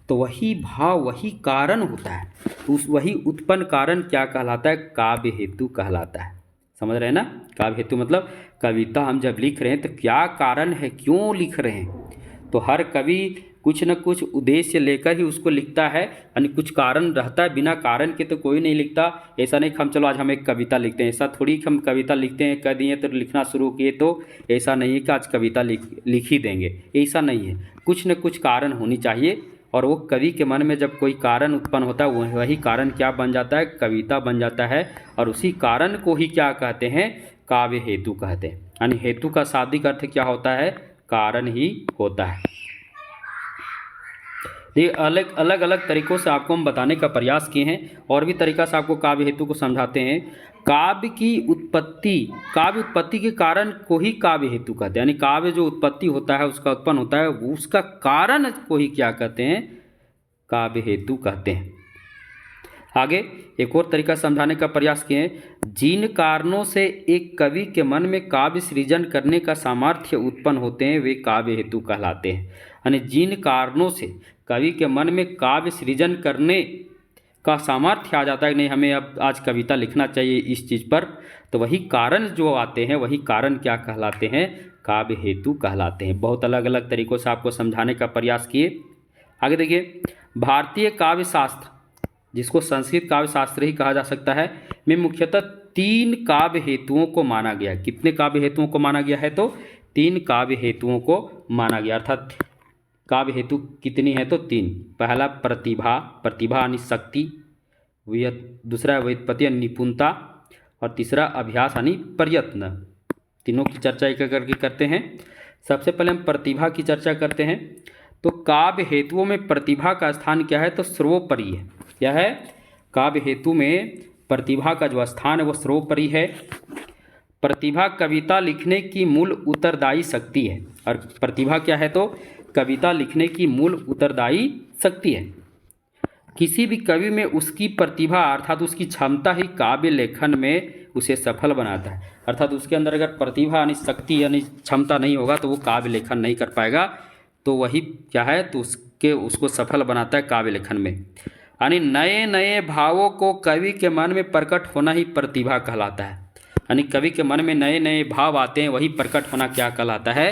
तो वही भाव, वही कारण होता है। तो उस वही उत्पन्न कारण क्या कहलाता है? काव्य हेतु कहलाता है। समझ रहे हैं ना। काव्य हेतु मतलब कविता हम जब लिख रहे हैं तो क्या कारण है, क्यों लिख रहे हैं। तो हर कवि कुछ न कुछ उद्देश्य लेकर ही उसको लिखता है, यानी कुछ कारण रहता है, बिना कारण के तो कोई नहीं लिखता। ऐसा नहीं कि हम चलो आज हम एक कविता लिखते हैं, ऐसा थोड़ी कि हम कविता लिखते हैं कह दिए तो लिखना शुरू किए, तो ऐसा नहीं है कि आज कविता लिख ही देंगे, ऐसा नहीं है। कुछ न कुछ कारण होनी चाहिए, और वो कवि के मन में जब कोई कारण उत्पन्न होता है वही कारण क्या बन जाता है? कविता बन जाता है। और उसी कारण को ही क्या कहते हैं? काव्य हेतु कहते हैं। यानी हेतु का शाब्दिक अर्थ क्या होता है? कारण ही होता है। ये अलग अलग तरीक़ों से आपको हम बताने का प्रयास किए हैं, और भी तरीक़ा से आपको काव्य हेतु को समझाते हैं। काव्य की उत्पत्ति, काव्य उत्पत्ति के कारण को ही काव्य हेतु कहते हैं। यानी काव्य जो उत्पत्ति होता है, उसका उत्पन्न होता है, उसका कारण को ही क्या कहते हैं? काव्य हेतु कहते हैं। आगे एक और तरीका समझाने का प्रयास किए हैं। जिन कारणों से एक कवि के मन में काव्य सृजन करने का सामर्थ्य उत्पन्न होते हैं, वे काव्य हेतु कहलाते हैं। यानी जिन कारणों से कवि के मन में काव्य सृजन करने का सामर्थ्य आ जाता है कि नहीं, हमें अब आज कविता लिखना चाहिए इस चीज़ पर, तो वही कारण जो आते हैं, वही कारण क्या कहलाते हैं? काव्य हेतु कहलाते हैं। बहुत अलग अलग तरीक़ों से आपको समझाने का प्रयास किए। आगे देखिए, भारतीय काव्य शास्त्र, जिसको संस्कृत काव्य शास्त्र ही कहा जा सकता है, में मुख्यतः 3 काव्य हेतुओं को माना गया है। कितने काव्य हेतुओं को माना गया है? तो 3 काव्य हेतुओं को माना गया। अर्थात काव्य हेतु कितनी है? तो 3। पहला प्रतिभा, प्रतिभा यानी शक्ति, दूसरा व्युत्पत्ति यानी निपुणता, और तीसरा अभ्यास यानी प्रयत्न। तीनों की चर्चा एक करके करते हैं। सबसे पहले हम प्रतिभा की चर्चा करते हैं। तो काव्य हेतुओं में प्रतिभा का स्थान क्या है? तो सर्वोपरि है। क्या है? काव्य हेतु में प्रतिभा का जो स्थान है वो सर्वोपरि है। प्रतिभा कविता लिखने की मूल उत्तरदायी शक्ति है। और प्रतिभा क्या है? तो कविता लिखने की मूल उत्तरदायी शक्ति है। किसी भी कवि में उसकी प्रतिभा अर्थात उसकी क्षमता ही काव्य लेखन में उसे सफल बनाता है। अर्थात उसके अंदर अगर प्रतिभा यानी शक्ति यानी क्षमता नहीं होगा तो वो काव्य लेखन नहीं कर पाएगा। तो वही क्या है? तो उसको सफल बनाता है काव्य लेखन में। यानी नए नए भावों को कवि के मन में प्रकट होना ही प्रतिभा कहलाता है। यानी कवि के मन में नए नए भाव आते हैं, वही प्रकट होना क्या कहलाता है?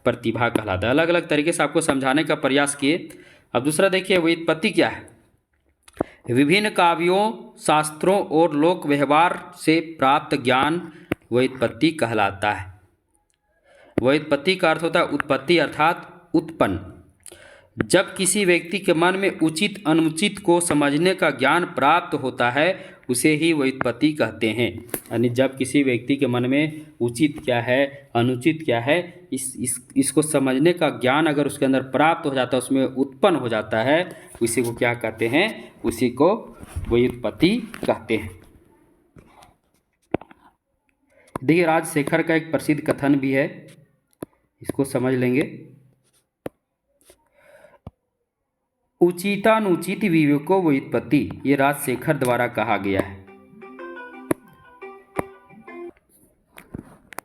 प्रतिभा कहलाता है। अलग अलग तरीके से आपको समझाने का प्रयास किए। अब दूसरा देखिए, व्युत्पत्ति क्या है? विभिन्न काव्यों, शास्त्रों और लोक व्यवहार से प्राप्त ज्ञान व्युत्पत्ति कहलाता है। व्युत्पत्ति का अर्थ होता है उत्पत्ति अर्थात उत्पन्न। जब किसी व्यक्ति के मन में उचित अनुचित को समझने का ज्ञान प्राप्त होता है, उसे ही व्युत्पत्ति कहते हैं। यानी जब किसी व्यक्ति के मन में उचित क्या है, अनुचित क्या है, इसको समझने का ज्ञान अगर उसके अंदर प्राप्त हो जाता है, उसमें उत्पन्न हो जाता है, उसी को क्या कहते हैं? उसी को व्युत्पत्ति कहते हैं। देखिए राजशेखर का एक प्रसिद्ध कथन भी है, इसको समझ लेंगे। उचितानुचित विवेको व्युत्पत्ति, ये राजशेखर द्वारा कहा गया है।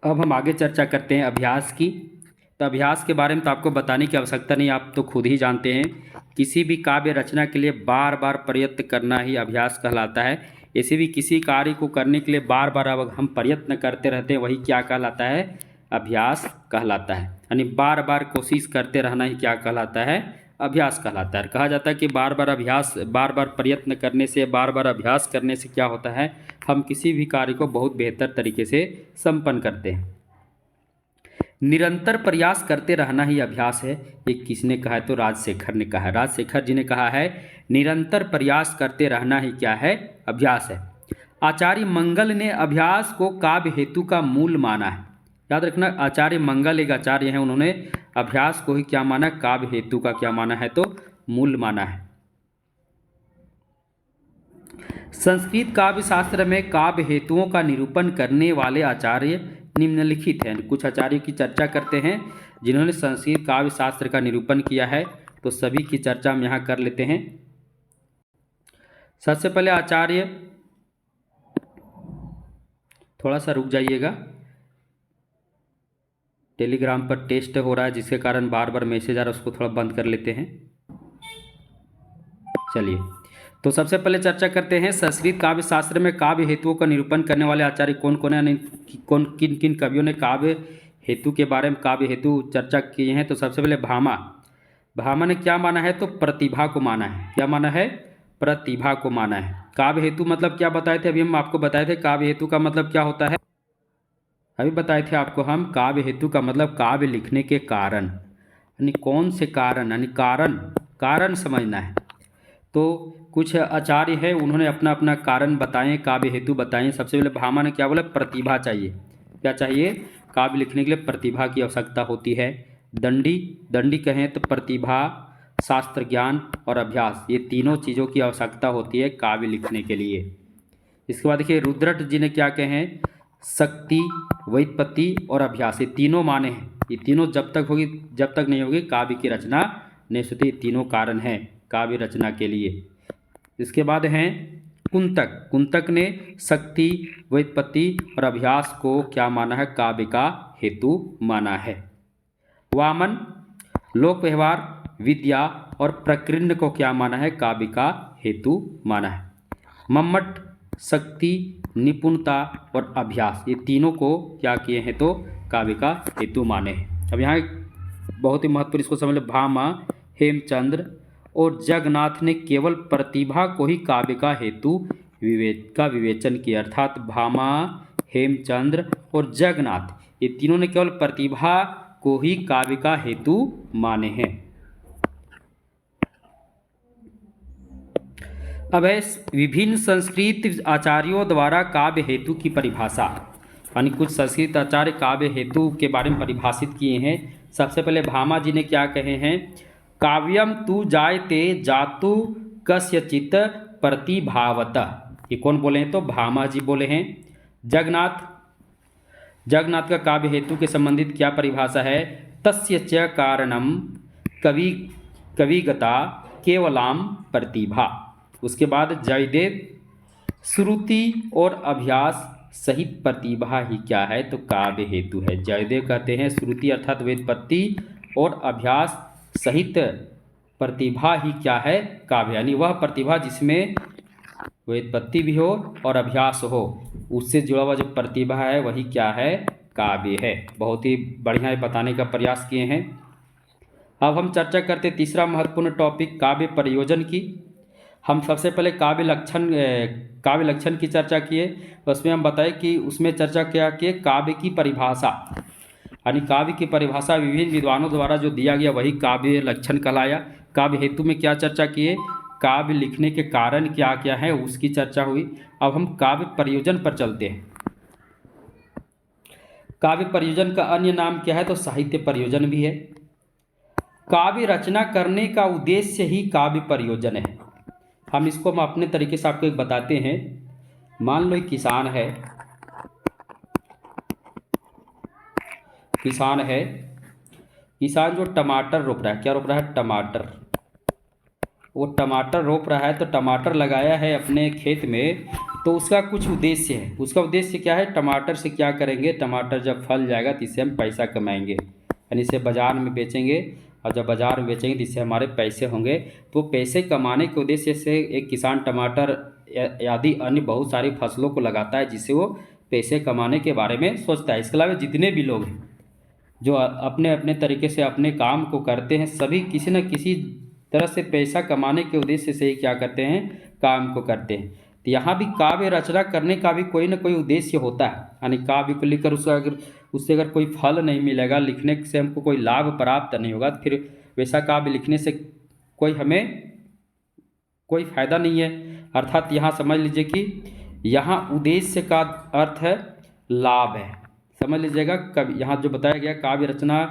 अब हम आगे चर्चा करते हैं अभ्यास की। तो अभ्यास के बारे में तो आपको बताने की आवश्यकता नहीं, आप तो खुद ही जानते हैं। किसी भी काव्य रचना के लिए बार बार प्रयत्न करना ही अभ्यास कहलाता है। ऐसे भी किसी कार्य को करने के लिए बार बार अब हम प्रयत्न करते रहते हैं, वही क्या कहलाता है? अभ्यास कहलाता है। यानी बार बार कोशिश करते रहना ही क्या कहलाता है? अभ्यास कहलाता है। कहा जाता है कि बार बार प्रयत्न करने से, बार बार अभ्यास करने से क्या होता है? हम किसी भी कार्य को बहुत बेहतर तरीके से संपन्न करते हैं। निरंतर प्रयास करते रहना ही अभ्यास है। ये किसने कहा है? तो राजशेखर ने कहा है। राजशेखर जी ने कहा है निरंतर प्रयास करते रहना ही क्या है? अभ्यास है। आचार्य मंगल ने अभ्यास को काव्य हेतु का मूल माना है। याद रखना, आचार्य मंगल एक आचार्य हैं, उन्होंने अभ्यास को ही क्या माना? काव्य हेतु का क्या माना है? तो मूल माना है। संस्कृत काव्य शास्त्र में काव्य हेतुओं का निरूपण करने वाले आचार्य निम्नलिखित हैं। कुछ आचार्यों की चर्चा करते हैं जिन्होंने संस्कृत काव्य शास्त्र का निरूपण किया है, तो सभी की चर्चा हम यहाँ कर लेते हैं। सबसे पहले आचार्य, थोड़ा सा रुक जाइएगा, टेलीग्राम पर टेस्ट हो रहा है जिसके कारण बार बार मैसेज आ रहा है, उसको थोड़ा बंद कर लेते हैं। चलिए, तो सबसे पहले चर्चा करते हैं संस्कृत काव्य शास्त्र में काव्य हेतुओं का निरूपण करने वाले आचार्य कौन कौन है, कौन किन किन कवियों ने काव्य हेतु के बारे में काव्य हेतु चर्चा किए हैं। तो सबसे पहले भामा ने क्या माना है? तो प्रतिभा को माना है। क्या माना है? प्रतिभा को माना है। काव्य हेतु मतलब क्या बताए थे? अभी हम आपको बताए थे काव्य हेतु का मतलब क्या होता है। अभी बताए थे आपको हम, काव्य हेतु का मतलब काव्य लिखने के कारण, यानी कौन से कारण, यानी कारण समझना है। तो कुछ आचार्य हैं, उन्होंने अपना अपना कारण बताएं, काव्य हेतु बताएं। सबसे पहले भामा ने क्या बोला? प्रतिभा चाहिए। क्या चाहिए? काव्य लिखने के लिए प्रतिभा की आवश्यकता होती है। दंडी कहें तो प्रतिभा, शास्त्र ज्ञान और अभ्यास, ये तीनों चीज़ों की आवश्यकता होती है काव्य लिखने के लिए। इसके बाद देखिए रुद्रट जी ने क्या कहे हैं? शक्ति, व्युत्पत्ति और अभ्यास, ये तीनों माने हैं। ये तीनों जब तक नहीं होगी काव्य की रचना नहीं होती। तीनों कारण हैं काव्य रचना के लिए। इसके बाद हैं कुंतक ने शक्ति, व्युत्पत्ति और अभ्यास को क्या माना है? काव्य का हेतु माना है। वामन लोक व्यवहार, विद्या और प्रकीर्ण को क्या माना है? काव्य का हेतु माना है। मम्मट शक्ति, निपुणता और अभ्यास, ये तीनों को क्या किए हैं? तो काव्य का हेतु माने हैं। अब यहाँ बहुत ही महत्वपूर्ण, इसको समझ लो। भामा, हेमचंद्र और जगन्नाथ ने केवल प्रतिभा को ही काव्य का हेतु विवेचन किया। अर्थात भामा, हेमचंद्र और जगन्नाथ, ये तीनों ने केवल प्रतिभा को ही काव्य का हेतु माने हैं। अब है विभिन्न संस्कृत आचार्यों द्वारा काव्य हेतु की परिभाषा, यानी कुछ संस्कृत आचार्य काव्य हेतु के बारे में परिभाषित किए हैं। सबसे पहले भामा जी ने क्या कहे हैं? काव्यम तु जायते जातु कस्यचित प्रतिभावतः, ये कौन बोले हैं? तो भामा जी बोले हैं। जगन्नाथ का काव्य हेतु के संबंधित क्या परिभाषा है? तस्य च कारणम कविगता केवलाम प्रतिभा। उसके बाद जयदेव, श्रुति और अभ्यास सहित प्रतिभा ही क्या है? तो काव्य हेतु है। जयदेव कहते हैं श्रुति अर्थात व्युत्पत्ति और अभ्यास सहित प्रतिभा ही क्या है? काव्य, यानी वह प्रतिभा जिसमें व्युत्पत्ति भी हो और अभ्यास हो, उससे जुड़ा हुआ जो प्रतिभा है वही क्या है? काव्य है। बहुत ही बढ़िया बताने का प्रयास किए हैं। अब हम चर्चा करते तीसरा महत्वपूर्ण टॉपिक काव्य प्रयोजन की। हम सबसे पहले काव्य लक्षण की चर्चा किए, उसमें हम बताए कि उसमें चर्चा क्या किए? काव्य की परिभाषा, यानी काव्य की परिभाषा विभिन्न विद्वानों द्वारा जो दिया गया वही काव्य लक्षण कहलाया। काव्य हेतु में क्या चर्चा किए? काव्य लिखने के कारण क्या क्या है उसकी चर्चा हुई। अब हम काव्य प्रयोजन पर चलते हैं। काव्य प्रयोजन का अन्य नाम क्या है? तो साहित्य प्रयोजन भी है। काव्य रचना करने का उद्देश्य ही काव्य प्रयोजन है। हम अपने तरीके से आपको एक बताते हैं। मान लो एक किसान है, किसान है, किसान जो टमाटर रोप रहा है, क्या रोप रहा है? टमाटर। वो टमाटर रोप रहा है तो टमाटर लगाया है अपने खेत में, तो उसका कुछ उद्देश्य है। उसका उद्देश्य क्या है? टमाटर से क्या करेंगे? टमाटर जब फल जाएगा तो इससे हम पैसा कमाएंगे, यानी इसे बाज़ार में बेचेंगे, और जब बाज़ार में बेचेंगे तो इससे हमारे पैसे होंगे। तो पैसे कमाने के उद्देश्य से एक किसान टमाटर आदि अन्य बहुत सारी फसलों को लगाता है, जिससे वो पैसे कमाने के बारे में सोचता है। इसके अलावा जितने भी लोग हैं जो अपने अपने तरीके से अपने काम को करते हैं, सभी किसी न किसी तरह से पैसा कमाने के उद्देश्य से ही क्या करते हैं? काम को करते हैं। तो यहाँ भी काव्य रचना करने का भी कोई ना कोई उद्देश्य होता है, यानी काव्य को लिखकर उससे अगर कोई फल नहीं मिलेगा, लिखने से हमको कोई लाभ प्राप्त नहीं होगा, तो फिर वैसा काव्य लिखने से हमें कोई फायदा नहीं है। अर्थात यहाँ समझ लीजिए कि यहाँ उद्देश्य का अर्थ है लाभ है। समझ लीजिएगा, कवि यहाँ जो बताया गया काव्य रचना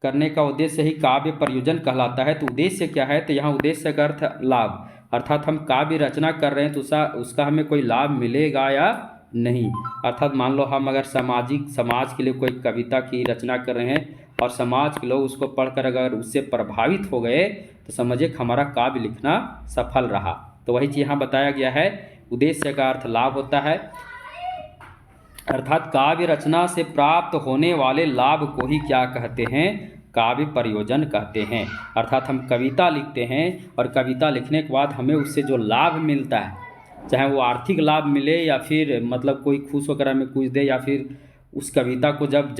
करने का उद्देश्य ही काव्य प्रयोजन कहलाता है। तो उद्देश्य क्या है? तो यहाँ उद्देश्य का अर्थ लाभ, अर्थात हम काव्य रचना कर रहे हैं तो उसका हमें कोई लाभ मिलेगा या नहीं। अर्थात मान लो हम अगर समाज के लिए कोई कविता की रचना कर रहे हैं और समाज के लोग उसको पढ़कर अगर उससे प्रभावित हो गए, तो समझिए कि हमारा काव्य लिखना सफल रहा। तो वही चीज़ यहाँ बताया गया है, उद्देश्य का अर्थ लाभ होता है, अर्थात काव्य रचना से प्राप्त होने वाले लाभ को ही क्या कहते हैं? काव्य प्रयोजन कहते हैं। अर्थात हम कविता लिखते हैं और कविता लिखने के बाद हमें उससे जो लाभ मिलता है, चाहे वो आर्थिक लाभ मिले या फिर मतलब कोई खुश होकर हमें कुछ दे, या फिर उस कविता को जब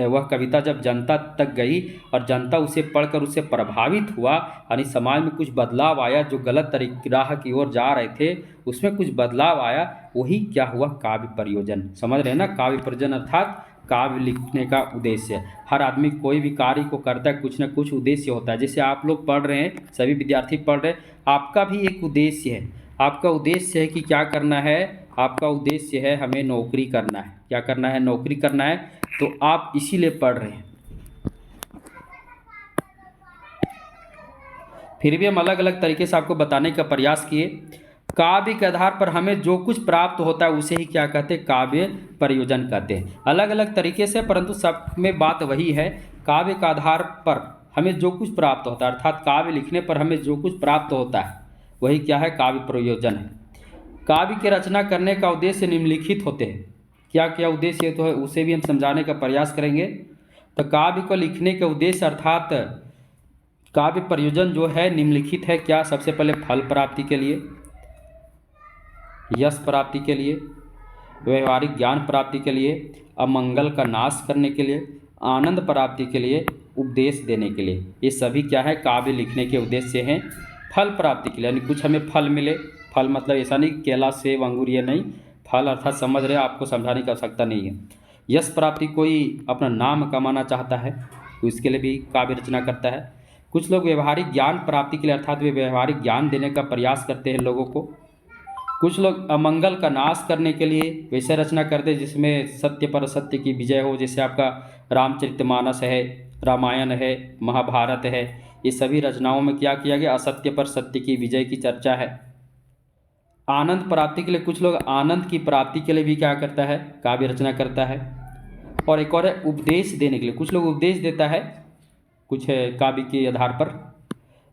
वह कविता जब जनता तक गई और जनता उसे पढ़कर उससे प्रभावित हुआ, यानी समाज में कुछ बदलाव आया, जो गलत राह की ओर जा रहे थे उसमें कुछ बदलाव आया, वही क्या हुआ? काव्य प्रयोजन। समझ रहे हैं ना? काव्य प्रयोजन अर्थात काव्य लिखने का उद्देश्य। हर आदमी कोई भी कार्य को करता है, कुछ न कुछ उद्देश्य होता है। जैसे आप लोग पढ़ रहे हैं, सभी विद्यार्थी पढ़ रहे हैं, आपका भी एक उद्देश्य है। आपका उद्देश्य है कि क्या करना है? आपका उद्देश्य है हमें नौकरी करना है। क्या करना है? नौकरी करना है। तो आप इसीलिए पढ़ रहे हैं। फिर भी हम अलग अलग तरीके से आपको बताने का प्रयास किए। काव्य के आधार पर हमें जो कुछ प्राप्त होता है उसे ही क्या कहते हैं? काव्य प्रयोजन कहते हैं। अलग अलग तरीके से, परंतु सब में बात वही है, काव्य के आधार पर हमें जो कुछ प्राप्त होता है, अर्थात काव्य लिखने पर हमें जो कुछ प्राप्त होता है वही क्या है? काव्य प्रयोजन है। काव्य की रचना करने का उद्देश्य निम्नलिखित होते हैं। क्या क्या उद्देश्य तो है उसे भी हम समझाने का प्रयास करेंगे। तो काव्य को लिखने के उद्देश्य अर्थात काव्य प्रयोजन जो है निम्नलिखित है। क्या? सबसे पहले फल प्राप्ति के लिए, यश प्राप्ति के लिए, व्यवहारिक ज्ञान प्राप्ति के लिए, अमंगल का नाश करने के लिए, आनंद प्राप्ति के लिए, उपदेश देने के लिए। ये सभी क्या है? काव्य लिखने के उद्देश्य हैं। फल प्राप्ति के लिए, यानी कुछ हमें फल मिले। फल मतलब ऐसा नहीं केला सेब अंगूर, ये नहीं। फल अर्थात समझ रहे, आपको समझाने की आवश्यकता नहीं है। यश प्राप्ति, कोई अपना नाम कमाना चाहता है तो इसके लिए भी काव्य रचना करता है। कुछ लोग व्यवहारिक ज्ञान प्राप्ति के लिए, अर्थात वे व्यवहारिक ज्ञान देने का प्रयास करते हैं लोगों को। कुछ लोग अमंगल का नाश करने के लिए वैसे रचना करते हैं जिसमें सत्य पर असत्य की विजय हो। जैसे आपका रामचरितमानस है, रामायण है, महाभारत है। ये सभी रचनाओं में क्या किया गया? असत्य पर सत्य की विजय की चर्चा है। आनंद प्राप्ति के लिए, कुछ लोग आनंद की प्राप्ति के लिए भी क्या करता है? काव्य रचना करता है। और एक और है उपदेश देने के लिए, कुछ लोग उपदेश देता है कुछ काव्य के आधार पर।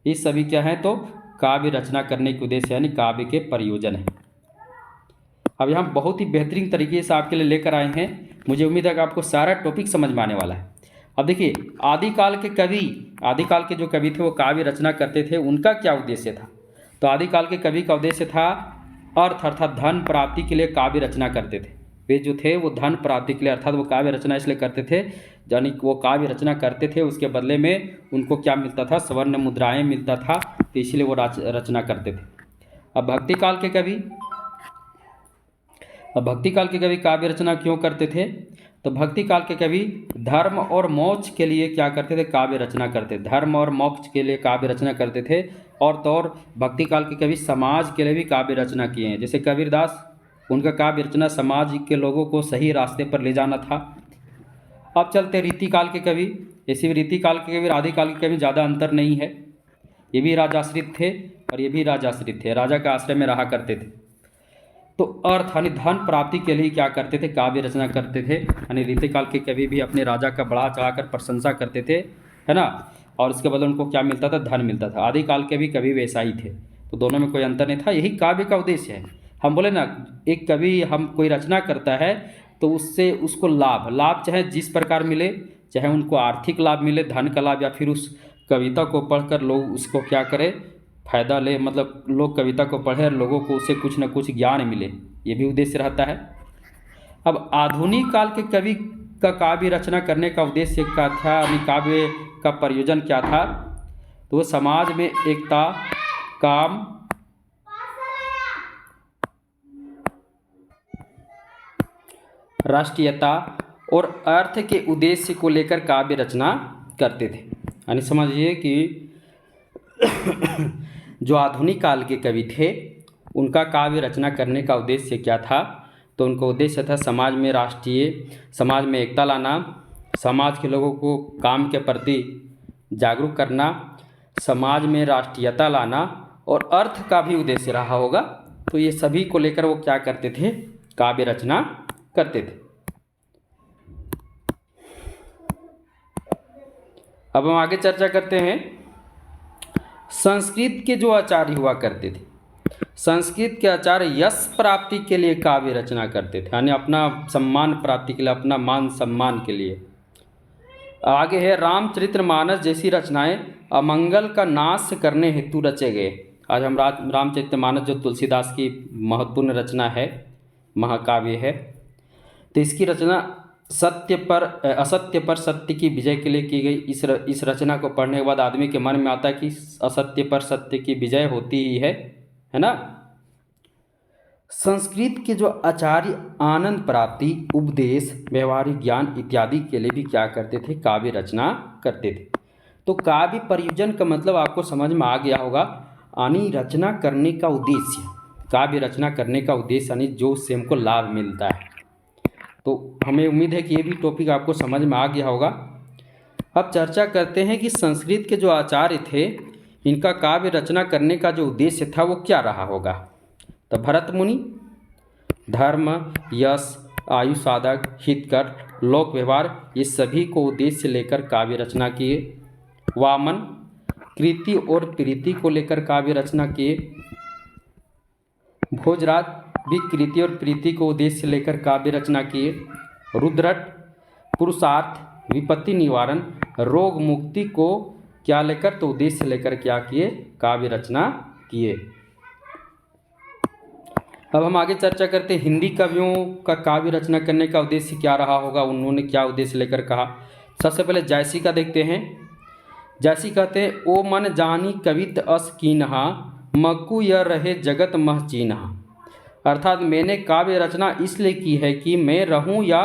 ये सभी क्या है? तो काव्य रचना करने के उद्देश्य यानी काव्य के प्रयोजन है। अब यहाँ बहुत ही बेहतरीन तरीके से आपके लिए लेकर आए हैं। मुझे उम्मीद है कि आपको सारा टॉपिक समझ में आने वाला है। अब देखिए, आदिकाल के जो कवि थे वो काव्य रचना करते थे, उनका क्या उद्देश्य था? तो आदिकाल के कवि का उद्देश्य था अर्थ अर्थात धन प्राप्ति के लिए काव्य रचना करते थे। वे जो थे वो धन प्राप्ति के लिए अर्थात वो काव्य रचना इसलिए करते थे, यानी वो काव्य रचना करते थे, उसके बदले में उनको क्या मिलता था? स्वर्ण मुद्राएं मिलता था, तो इसलिए वो रचना करते थे। अब भक्तिकाल के कवि काव्य रचना क्यों करते थे? तो भक्तिकाल के कवि धर्म और मोक्ष के लिए क्या करते थे? काव्य रचना करते थे। धर्म और मोक्ष के लिए काव्य रचना करते थे। और तो और भक्तिकाल के कवि समाज के लिए भी काव्य रचना किए हैं। जैसे कबीरदास, उनका काव्य रचना समाज के लोगों को सही रास्ते पर ले जाना था। अब चलते रीतिकाल के कवि। ऐसे भी रीतिकाल के कवि आदिकाल के कवि ज़्यादा अंतर नहीं है। ये भी राजाश्रित थे और ये भी राजाश्रित थे, राजा के आश्रय में रहा करते थे। तो अर्थ यानी धन प्राप्ति के लिए क्या करते थे, काव्य रचना करते थे। यानी रीतिकाल के कवि भी अपने राजा का बढ़ा चढ़ाकर प्रशंसा करते थे, है ना, और उसके बदले उनको क्या मिलता था, धन मिलता था। आदिकाल के भी कवि वैसा ही थे, तो दोनों में कोई अंतर नहीं था। यही काव्य का उद्देश्य है। हम बोले ना, एक कवि हम कोई रचना करता है तो उससे उसको लाभ चाहे जिस प्रकार मिले, चाहे उनको आर्थिक लाभ मिले, धन का लाभ, या फिर उस कविता को पढ़कर लोग उसको क्या करें, फायदा ले, मतलब लोग कविता को पढ़े और लोगों को उससे कुछ न कुछ ज्ञान मिले, ये भी उद्देश्य रहता है। अब आधुनिक काल के कवि का काव्य रचना करने का उद्देश्य क्या था, यानी काव्य का प्रयोजन क्या था, तो वो समाज में एकता, काम, राष्ट्रीयता और अर्थ के उद्देश्य को लेकर काव्य रचना करते थे। यानी समझिए कि जो आधुनिक काल के कवि थे उनका काव्य रचना करने का उद्देश्य क्या था, तो उनका उद्देश्य था समाज में एकता लाना, समाज के लोगों को काम के प्रति जागरूक करना, समाज में राष्ट्रीयता लाना, और अर्थ का भी उद्देश्य रहा होगा। तो ये सभी को लेकर वो क्या करते थे, काव्य रचना करते थे। अब हम आगे चर्चा करते हैं। संस्कृत के जो आचार्य हुआ करते थे, संस्कृत के आचार्य यश प्राप्ति के लिए काव्य रचना करते थे, यानी अपना सम्मान प्राप्ति के लिए, अपना मान सम्मान के लिए। आगे है रामचरितमानस जैसी रचनाएं अमंगल का नाश करने हेतु रचे गए। आज हम रामचरितमानस जो तुलसीदास की महत्वपूर्ण रचना है, महाकाव्य है, तो इसकी रचना असत्य पर सत्य की विजय के लिए की गई। इस रचना को पढ़ने के बाद आदमी के मन में आता है कि असत्य पर सत्य की विजय होती ही है ना। संस्कृत के जो आचार्य आनंद प्राप्ति, उपदेश, व्यवहारिक ज्ञान इत्यादि के लिए भी क्या करते थे, काव्य रचना करते थे। तो काव्य प्रयोजन का मतलब आपको समझ में आ गया होगा, यानी रचना करने का उद्देश्य, काव्य रचना करने का उद्देश्य यानी जो उससे हमको लाभ मिलता है। तो हमें उम्मीद है कि ये भी टॉपिक आपको समझ में आ गया होगा। अब चर्चा करते हैं कि संस्कृत के जो आचार्य थे इनका काव्य रचना करने का जो उद्देश्य था वो क्या रहा होगा। तो भरत मुनि धर्म, यश, आयु साधक, हितकर, लोक व्यवहार, ये सभी को उद्देश्य लेकर काव्य रचना किए। वामन कृति और प्रीति को लेकर काव्य रचना किए। भोजराज भी कृति और प्रीति को उद्देश्य लेकर काव्य रचना किए। रुद्रट पुरुषार्थ, विपत्ति निवारण, रोग मुक्ति को क्या लेकर, तो उद्देश्य लेकर क्या किए, काव्य रचना किए। अब हम आगे चर्चा करते हैं हिंदी कवियों का काव्य रचना करने का उद्देश्य क्या रहा होगा, उन्होंने क्या उद्देश्य लेकर कहा। सबसे पहले जायसी का देखते हैं। जायसी कहते हैं, ओ मन जानी कवित अस कीन्हा, मक्कू यह रहे जगत मह चीन्हा। अर्थात मैंने काव्य रचना इसलिए की है कि मैं रहूं या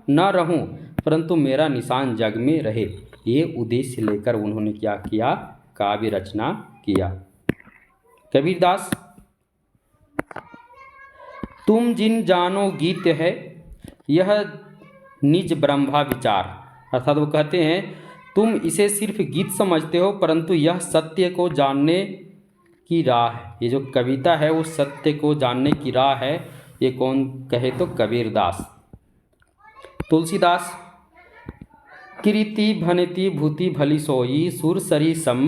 न रहूं, परंतु मेरा निशान जग में रहे। ये उद्देश्य लेकर उन्होंने क्या किया, काव्य रचना किया। कबीरदास, तुम जिन जानो गीत है यह निज ब्रह्मा विचार। अर्थात वो कहते हैं तुम इसे सिर्फ गीत समझते हो, परंतु यह सत्य को जानने की राह है। ये जो कविता है वो सत्य को जानने की राह है। ये कौन कहे, तो कबीरदास। तुलसीदास, कृति भनति भूति भली सोई, सुर सरी सम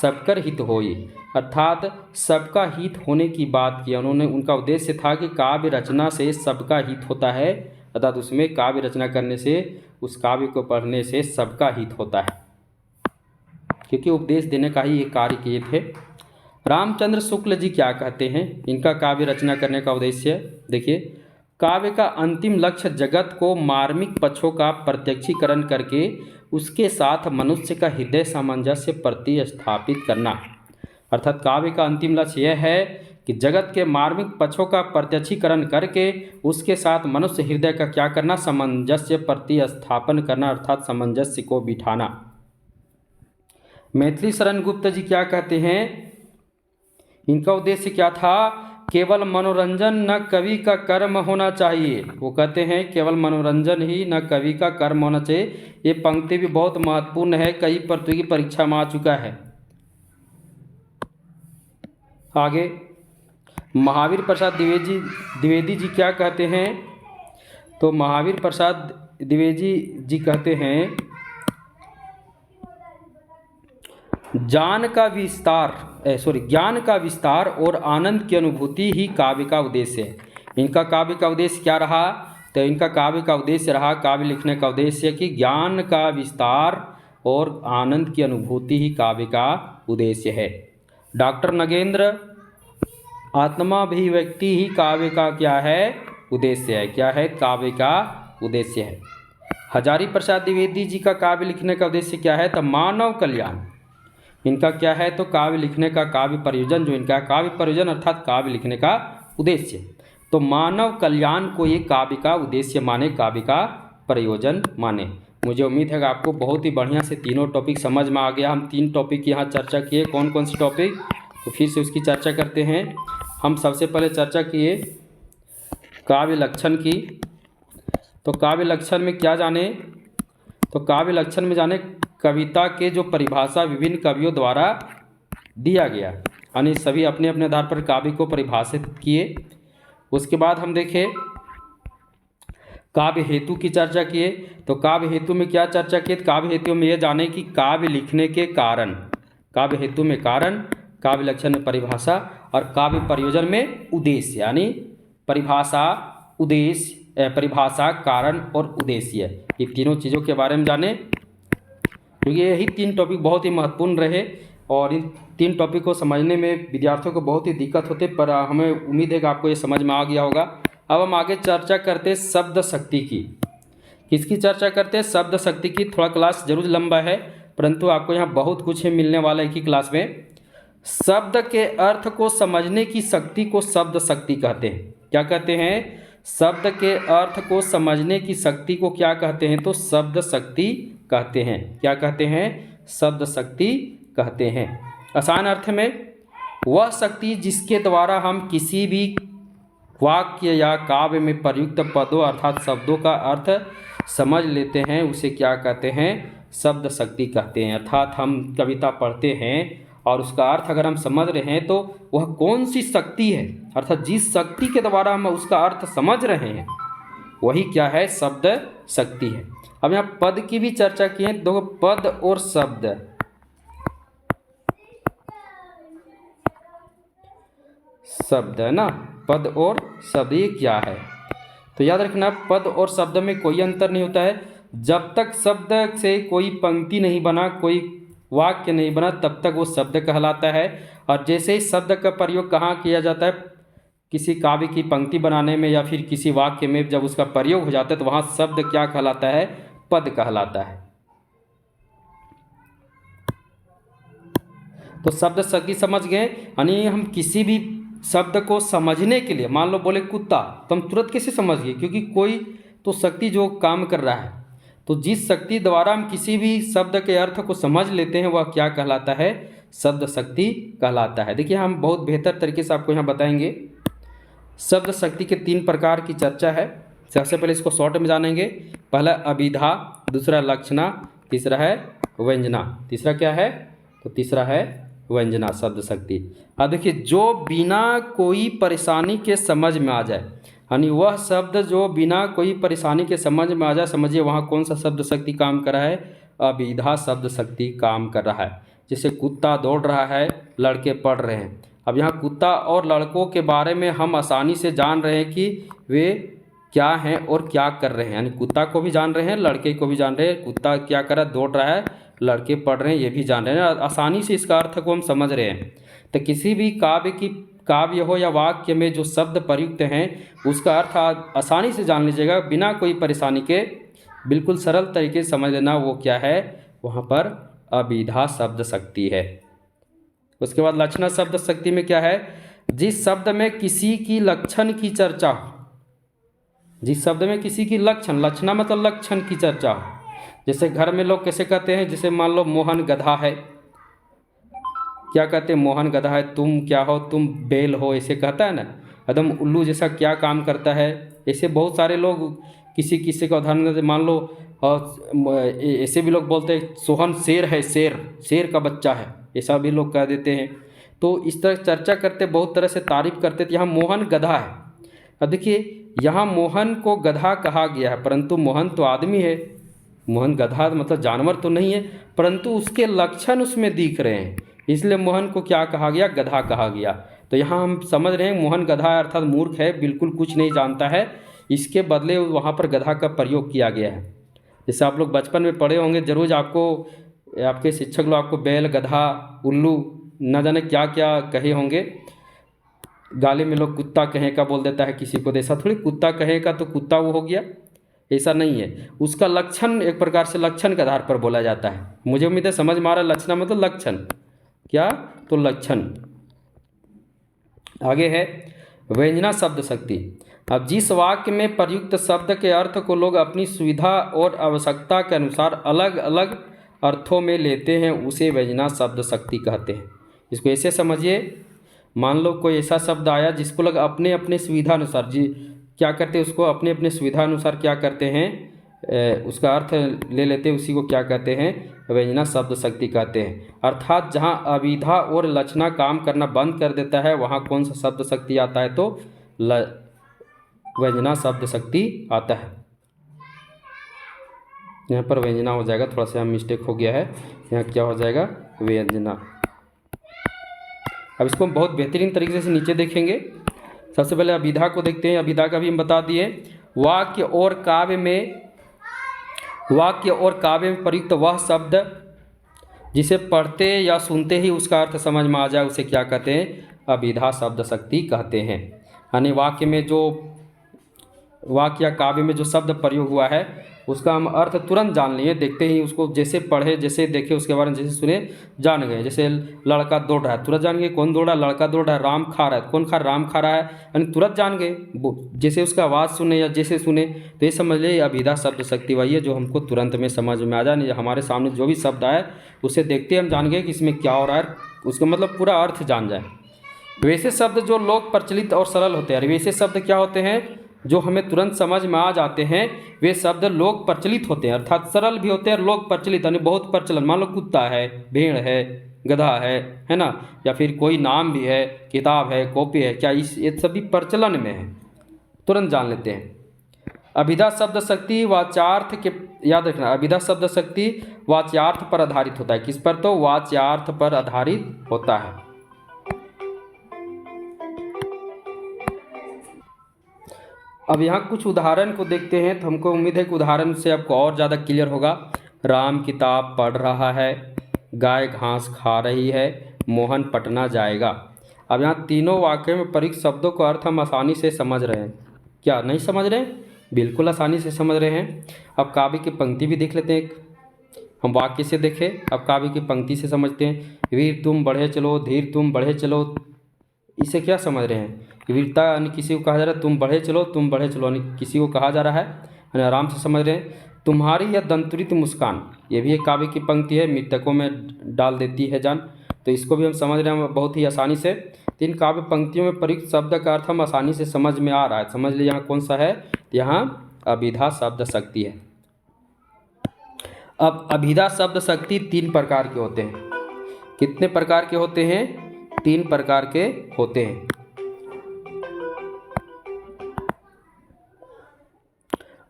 सबकर हित होई। अर्थात सबका हित होने की बात की उन्होंने। उनका उद्देश्य था कि काव्य रचना से सबका हित होता है, अर्थात उसमें काव्य रचना करने से, उस काव्य को पढ़ने से सबका हित होता है, क्योंकि उपदेश देने का ही ये कार्य किए थे। रामचंद्र शुक्ल जी क्या कहते हैं, इनका काव्य रचना करने का उद्देश्य देखिए, काव्य का अंतिम लक्ष्य जगत को मार्मिक पक्षों का प्रत्यक्षीकरण करके उसके साथ मनुष्य का हृदय सामंजस्य प्रतिस्थापित करना। अर्थात काव्य का अंतिम लक्ष्य यह है कि जगत के मार्मिक पक्षों का प्रत्यक्षीकरण करके उसके साथ मनुष्य हृदय का क्या करना, सामंजस्य प्रतिस्थापन करना, अर्थात सामंजस्य को बिठाना। मैथिली शरण गुप्त जी क्या कहते हैं, इनका उद्देश्य क्या था, केवल मनोरंजन न कवि का कर्म होना चाहिए। वो कहते हैं केवल मनोरंजन ही न कवि का कर्म होना चाहिए। ये पंक्ति भी बहुत महत्वपूर्ण है, कई प्रतियोगी परीक्षा में आ चुका है। आगे महावीर प्रसाद द्विवेदी जी क्या कहते हैं? तो महावीर प्रसाद द्विवेदी जी कहते हैं, ज्ञान का विस्तार और आनंद की अनुभूति ही काव्य का उद्देश्य है। इनका काव्य का उद्देश्य क्या रहा? तो इनका काव्य का उद्देश्य रहा, काव्य लिखने का उद्देश्य कि ज्ञान का विस्तार और आनंद की अनुभूति ही काव्य का उद्देश्य है। डॉक्टर नगेंद्र, आत्माभिव्यक्ति ही काव्य का क्या है? उद्देश्य है। क्या है? काव्य का उद्देश्य है। हजारी प्रसाद द्विवेदी जी का काव्य लिखने का उद्देश्य क्या है? तो मानव कल्याण। इनका क्या है? तो काव्य लिखने का काव्य प्रयोजन, जो इनका काव्य प्रयोजन अर्थात काव्य लिखने का उद्देश्य, तो मानव कल्याण को ये काव्य का उद्देश्य माने, काव्य का प्रयोजन माने। मुझे उम्मीद है कि आपको बहुत ही बढ़िया से तीनों टॉपिक समझ में आ गया। हम 3 टॉपिक यहाँ चर्चा किए। कौन कौन से टॉपिक? तो फिर से उसकी चर्चा करते हैं। हम सबसे पहले चर्चा किए काव्य लक्षण की। तो काव्य लक्षण में क्या जाने? तो काव्य लक्षण में जाने कविता के जो परिभाषा विभिन्न कवियों द्वारा दिया गया, यानी सभी अपने अपने आधार पर काव्य को परिभाषित किए। उसके बाद हम देखें काव्य हेतु की चर्चा किए। तो काव्य हेतु में क्या चर्चा किए? काव्य हेतु में यह जाने कि काव्य लिखने के कारण, काव्य हेतु में कारण, काव्य लक्षण में परिभाषा और काव्य प्रयोजन में उद्देश्य, यानी परिभाषा, उद्देश्य, परिभाषा, कारण और उद्देश्य, ये तीनों चीज़ों के बारे में जाने। क्योंकि यही 3 टॉपिक बहुत ही महत्वपूर्ण रहे और इन 3 टॉपिक को समझने में विद्यार्थियों को बहुत ही दिक्कत होते, पर हमें उम्मीद है कि आपको ये समझ में आ गया होगा। अब हम आगे चर्चा करते हैं शब्द शक्ति की। किसकी चर्चा करते हैं? शब्द शक्ति की। थोड़ा क्लास जरूर लंबा है, परंतु आपको यहाँ बहुत कुछ है मिलने वाला है एक ही क्लास में। शब्द के अर्थ को समझने की शक्ति को शब्द शक्ति कहते हैं। क्या कहते हैं? शब्द के अर्थ को समझने की शक्ति को क्या कहते हैं? तो शब्द शक्ति कहते हैं। क्या कहते हैं? शब्द शक्ति कहते हैं। आसान अर्थ में वह शक्ति जिसके द्वारा हम किसी भी वाक्य या काव्य में प्रयुक्त पदों अर्थात शब्दों का अर्थ समझ लेते हैं, उसे क्या कहते हैं? शब्द शक्ति कहते हैं। अर्थात हम कविता पढ़ते हैं और उसका अर्थ अगर हम समझ रहे हैं तो वह कौन सी शक्ति है, अर्थात जिस शक्ति के द्वारा हम उसका अर्थ समझ रहे हैं वही क्या है? शब्द शक्ति है। अब यहाँ पद की भी चर्चा की है। दो पद और शब्द, शब्द है ना, पद और शब्द, ये क्या है? तो याद रखना पद और शब्द में कोई अंतर नहीं होता है। जब तक शब्द से कोई पंक्ति नहीं बना, कोई वाक्य नहीं बना, तब तक वो शब्द कहलाता है। और जैसे ही शब्द का प्रयोग कहाँ किया जाता है? किसी काव्य की पंक्ति बनाने में या फिर किसी वाक्य में जब उसका प्रयोग हो जाता है तो वहाँ शब्द क्या कहलाता है? पद कहलाता है। तो शब्द शक्ति समझ गए, यानी हम किसी भी शब्द को समझने के लिए, मान लो बोले कुत्ता, तो हम तुरंत कैसे समझ गए? क्योंकि कोई तो शक्ति जो काम कर रहा है। तो जिस शक्ति द्वारा हम किसी भी शब्द के अर्थ को समझ लेते हैं वह क्या कहलाता है? शब्द शक्ति कहलाता है। देखिए हम बहुत बेहतर तरीके से आपको यहाँ बताएंगे। शब्द शक्ति के 3 प्रकार की चर्चा है। सबसे पहले इसको शॉर्ट में जानेंगे। पहला अभिधा, दूसरा लक्षणा, तीसरा है व्यंजना। तीसरा क्या है? तो तीसरा है व्यंजना, शब्द शक्ति। अब देखिए जो बिना कोई परेशानी के समझ में आ जाए, यानी वह शब्द जो बिना कोई परेशानी के समझ में आ जाए, समझिए वहाँ कौन सा शब्द शक्ति काम कर रहा है? अभिधा शब्द शक्ति काम कर रहा है। जैसे कुत्ता दौड़ रहा है, लड़के पढ़ रहे हैं। अब यहाँ कुत्ता और लड़कों के बारे में हम आसानी से जान रहे हैं कि वे क्या हैं और क्या कर रहे हैं, यानी कुत्ता को भी जान रहे हैं, लड़के को भी जान रहे हैं। कुत्ता क्या कर रहा है? दौड़ रहा है, लड़के पढ़ रहे हैं, ये भी जान रहे हैं। आसानी से इसका अर्थ को हम समझ रहे हैं। तो किसी भी काव्य हो या वाक्य में जो शब्द प्रयुक्त हैं उसका अर्थ आसानी से जान लीजिएगा, बिना कोई परेशानी के, बिल्कुल सरल तरीके से समझ लेना। वो क्या है? वहाँ पर अभिधा शब्द शक्ति है। उसके बाद लक्षणा शब्द शक्ति में क्या है? जिस शब्द में किसी की लक्षण की चर्चा हो, जिस शब्द में किसी की लक्षणा मतलब लक्षण की चर्चा हो। जैसे घर में लोग कैसे कहते हैं? जैसे मान लो मोहन गधा है, क्या कहते हैं? मोहन गधा है। तुम क्या हो? तुम बैल हो, ऐसे कहता है ना। एकदम उल्लू जैसा क्या काम करता है? ऐसे बहुत सारे लोग किसी का उदाहरण देते, मान लो ऐसे भी लोग बोलते हैं सोहन शेर है, शेर का बच्चा है, ऐसा भी लोग कह देते हैं। तो इस तरह चर्चा करते, बहुत तरह से तारीफ करते। तो यहाँ मोहन गधा है। अब देखिए यहाँ मोहन को गधा कहा गया है, परंतु मोहन तो आदमी है, मोहन गधा मतलब जानवर तो नहीं है, परंतु उसके लक्षण उसमें दिख रहे हैं, इसलिए मोहन को क्या कहा गया, गधा कहा गया। तो यहाँ हम समझ रहे हैं मोहन गधा है अर्थात मूर्ख है, बिल्कुल कुछ नहीं जानता है, इसके बदले वहाँ पर गधा का प्रयोग किया गया है। जैसे आप लोग बचपन में पढ़े होंगे जरूर, आपको आपके शिक्षक लोग आपको बैल, गधा, उल्लू, न जाने क्या क्या कहे होंगे। गाली में लोग कुत्ता कहे का बोल देता है किसी को, ऐसा थोड़ी कुत्ता कहेगा तो कुत्ता वो हो गया, ऐसा नहीं है। उसका लक्षण एक प्रकार से लक्षण के आधार पर बोला जाता है। मुझे उम्मीद है समझ में आ रहा है, लक्षण मतलब लक्षण क्या, तो लक्षण। आगे है व्यंजना शब्द शक्ति। अब जिस वाक्य में प्रयुक्त शब्द के अर्थ को लोग अपनी सुविधा और आवश्यकता के अनुसार अलग अलग अर्थों में लेते हैं उसे व्यंजना शब्द शक्ति कहते हैं। इसको ऐसे समझिए, मान लो कोई ऐसा शब्द आया जिसको लोग अपने अपने सुविधा अनुसार जी क्या करते हैं, उसको अपने अपने सुविधा अनुसार क्या करते हैं, उसका अर्थ ले लेते हैं, उसी को क्या कहते हैं, व्यंजना शब्द शक्ति कहते हैं। अर्थात जहाँ अभिधा और लक्षणा काम करना बंद कर देता है वहाँ कौन सा शब्द शक्ति आता है, तो व्यंजना शब्द शक्ति आता है। यहाँ पर व्यंजना हो जाएगा, थोड़ा सा मिस्टेक हो गया है, यहाँ क्या हो जाएगा, व्यंजना। अब इसको हम बहुत बेहतरीन तरीके से नीचे देखेंगे। सबसे पहले अभिधा को देखते हैं। अभिधा का भी हम बता दिए। वाक्य और काव्य में प्रयुक्त वह शब्द जिसे पढ़ते या सुनते ही उसका अर्थ समझ में आ जाए उसे क्या कहते हैं, अभिधा शब्द शक्ति कहते हैं। यानी वाक्य या काव्य में जो शब्द प्रयोग हुआ है उसका हम अर्थ तुरंत जान लिए, देखते ही उसको जैसे पढ़े, जैसे देखे, उसके बारे में जैसे सुने जान गए। जैसे लड़का दौड़ रहा है, तुरंत जान गए कौन दौड़ रहा है, लड़का दौड़ रहा है। राम खा रहा है, कौन खा, राम खा रहा है, यानी तुरंत जान गए, जैसे उसका आवाज़ सुने या जैसे सुने। तो ये समझ लिए अभिधा शब्द शक्ति वही है जो हमको तुरंत में समझ में आ जाए। हमारे सामने जो भी शब्द आए उसे देखते हम जान गए कि इसमें क्या हो रहा है, उसका मतलब पूरा अर्थ जान जाए। वैसे शब्द जो लोक प्रचलित और सरल होते हैं, वैसे शब्द क्या होते हैं जो हमें तुरंत समझ में आ जाते हैं, वे शब्द लोक प्रचलित होते हैं, अर्थात सरल भी होते हैं और लोक प्रचलित यानी बहुत प्रचलन। मान लो कुत्ता है, भेड़ है, गधा है ना, या फिर कोई नाम भी है, किताब है, कॉपी है, क्या ये सभी प्रचलन में है, तुरंत जान लेते हैं। अभिधा शब्द शक्ति वाच्यार्थ के, याद रखना, अभिधा शब्द शक्ति वाच्यार्थ पर आधारित होता है। किस पर, तो वाच्यार्थ पर आधारित होता है। अब यहाँ कुछ उदाहरण को देखते हैं, तो हमको उम्मीद है कि उदाहरण से आपको और ज़्यादा क्लियर होगा। राम किताब पढ़ रहा है, गाय घास खा रही है, मोहन पटना जाएगा। अब यहाँ तीनों वाक्य में प्रयुक्त शब्दों का अर्थ हम आसानी से समझ रहे हैं, क्या नहीं समझ रहे हैं, बिल्कुल आसानी से समझ रहे हैं। अब काव्य की पंक्ति भी देख लेते हैं, हम वाक्य से देखें, अब काव्य की पंक्ति से समझते हैं। वीर तुम बढ़े चलो, धीर तुम बढ़े चलो, इसे क्या समझ रहे हैं, वीरता यानी किसी को कहा जा रहा है तुम बढ़े चलो, तुम बढ़े चलो यानी किसी को कहा जा रहा है, यानी आराम से समझ रहे हैं। तुम्हारी यह दंतुरित मुस्कान, ये भी एक काव्य की पंक्ति है, मृतकों में डाल देती है जान, तो इसको भी हम समझ रहे हैं बहुत ही आसानी से। तीन काव्य पंक्तियों में प्रयुक्त शब्द का अर्थ हम आसानी से समझ में आ रहा है। समझ लीजिए यहाँ कौन सा है, यहाँ अभिधा शब्द शक्ति है। अब अभिधा शब्द शक्ति तीन प्रकार के होते हैं। कितने प्रकार के होते हैं, तीन प्रकार के होते हैं।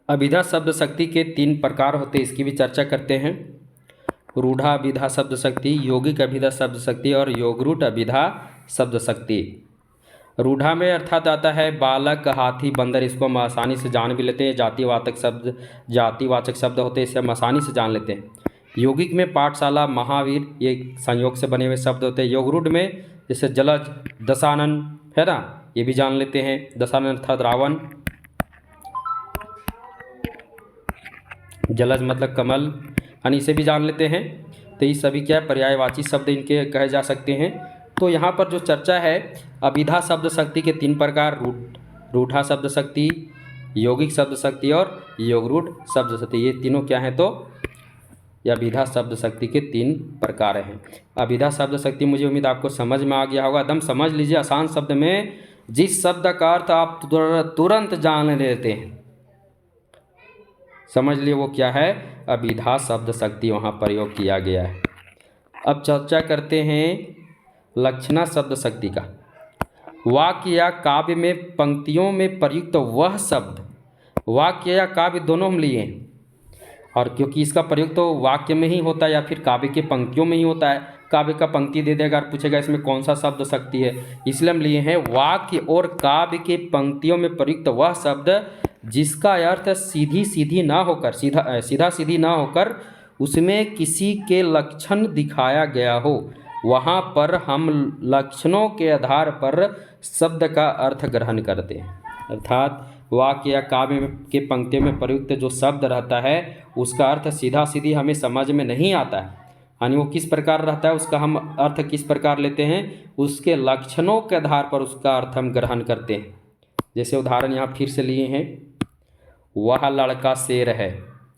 अभिधा शब्द शक्ति के तीन प्रकार होते हैं, इसकी भी चर्चा करते हैं। रूढ़ा अभिधा शब्द शक्ति, यौगिक अभिधा शब्द शक्ति और योगरूढ़ अभिधा शब्द शक्ति। रूढ़ा में अर्थात आता है बालक, हाथी, बंदर, इसको हम आसानी से जान भी लेते हैं। जातिवाचक शब्द होते हैं, इसे हम आसानी से जान लेते हैं। यौगिक में पाठशाला, महावीर, ये संयोग से बने हुए शब्द होते हैं। योगरूढ़ में जैसे जलज, दशानन है ना, ये भी जान लेते हैं। दशानन अर्थात रावण, जलज मतलब कमल, यानी इसे भी जान लेते हैं। तो ये सभी क्या पर्यायवाची शब्द इनके कहे जा सकते हैं। तो यहाँ पर जो चर्चा है अभिधा शब्द शक्ति के तीन प्रकार, रूढ़ा शब्द शक्ति, यौगिक शब्द शक्ति और योगरूढ़ शब्द शक्ति, ये तीनों क्या हैं, तो यह अभिधा शब्द शक्ति के तीन प्रकार हैं। अभिधा शब्द शक्ति मुझे उम्मीद आपको समझ में आ गया होगा। एकदम समझ लीजिए, आसान शब्द में जिस शब्द का अर्थ आप तुरंत जान लेते हैं, समझ लिए वो क्या है, अभिधा शब्द शक्ति वहाँ प्रयोग किया गया है। अब चर्चा करते हैं लक्षणा शब्द शक्ति का। वाक्य या काव्य में पंक्तियों में प्रयुक्त वह शब्द, वाक्य या काव्य दोनों हम लिए हैं, और क्योंकि इसका प्रयोग तो वाक्य में ही होता है या फिर काव्य के पंक्तियों में ही होता है। काव्य का पंक्ति दे देगा और पूछेगा इसमें कौन सा शब्द शक्ति है, इसलिए हम लिए हैं वाक्य और काव्य के पंक्तियों में प्रयुक्त वह शब्द जिसका अर्थ सीधी सीधी ना होकर सीधा सीधी ना होकर उसमें किसी के लक्षण दिखाया गया हो, वहाँ पर हम लक्षणों के आधार पर शब्द का अर्थ ग्रहण करते हैं। अर्थात वाक्य या काव्य के पंक्तियों में प्रयुक्त जो शब्द रहता है उसका अर्थ सीधा सीधी हमें समझ में नहीं आता है, यानी वो किस प्रकार रहता है, उसका हम अर्थ किस प्रकार लेते हैं, उसके लक्षणों के आधार पर उसका अर्थ हम ग्रहण करते हैं। जैसे उदाहरण यहाँ फिर से लिए हैं, वह लड़का शेर है,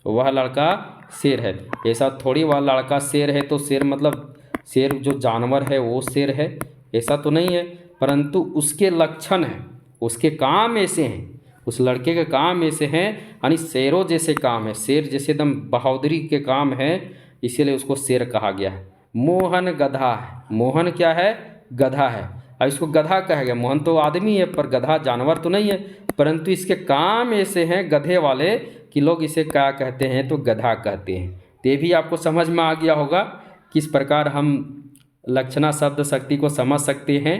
वह लड़का शेर है। ऐसा थोड़ी वह लड़का शेर है तो शेर मतलब शेर जो जानवर है वो शेर है, ऐसा तो नहीं है, परंतु उसके लक्षण हैं, उसके काम ऐसे हैं, उस लड़के के काम ऐसे हैं, यानी शेरों जैसे काम है, शेर जैसे एकदम बहादुरी के काम है, इसीलिए उसको शेर कहा गया है। मोहन गधा है, मोहन क्या है, गधा है। अब इसको गधा कहा गया, मोहन तो आदमी है पर गधा जानवर तो नहीं है, परंतु इसके काम ऐसे हैं गधे वाले कि लोग इसे क्या कहते हैं, तो गधा कहते हैं। तो ये भी आपको समझ में आ गया होगा किस प्रकार हम लक्षणा शब्द शक्ति को समझ सकते हैं।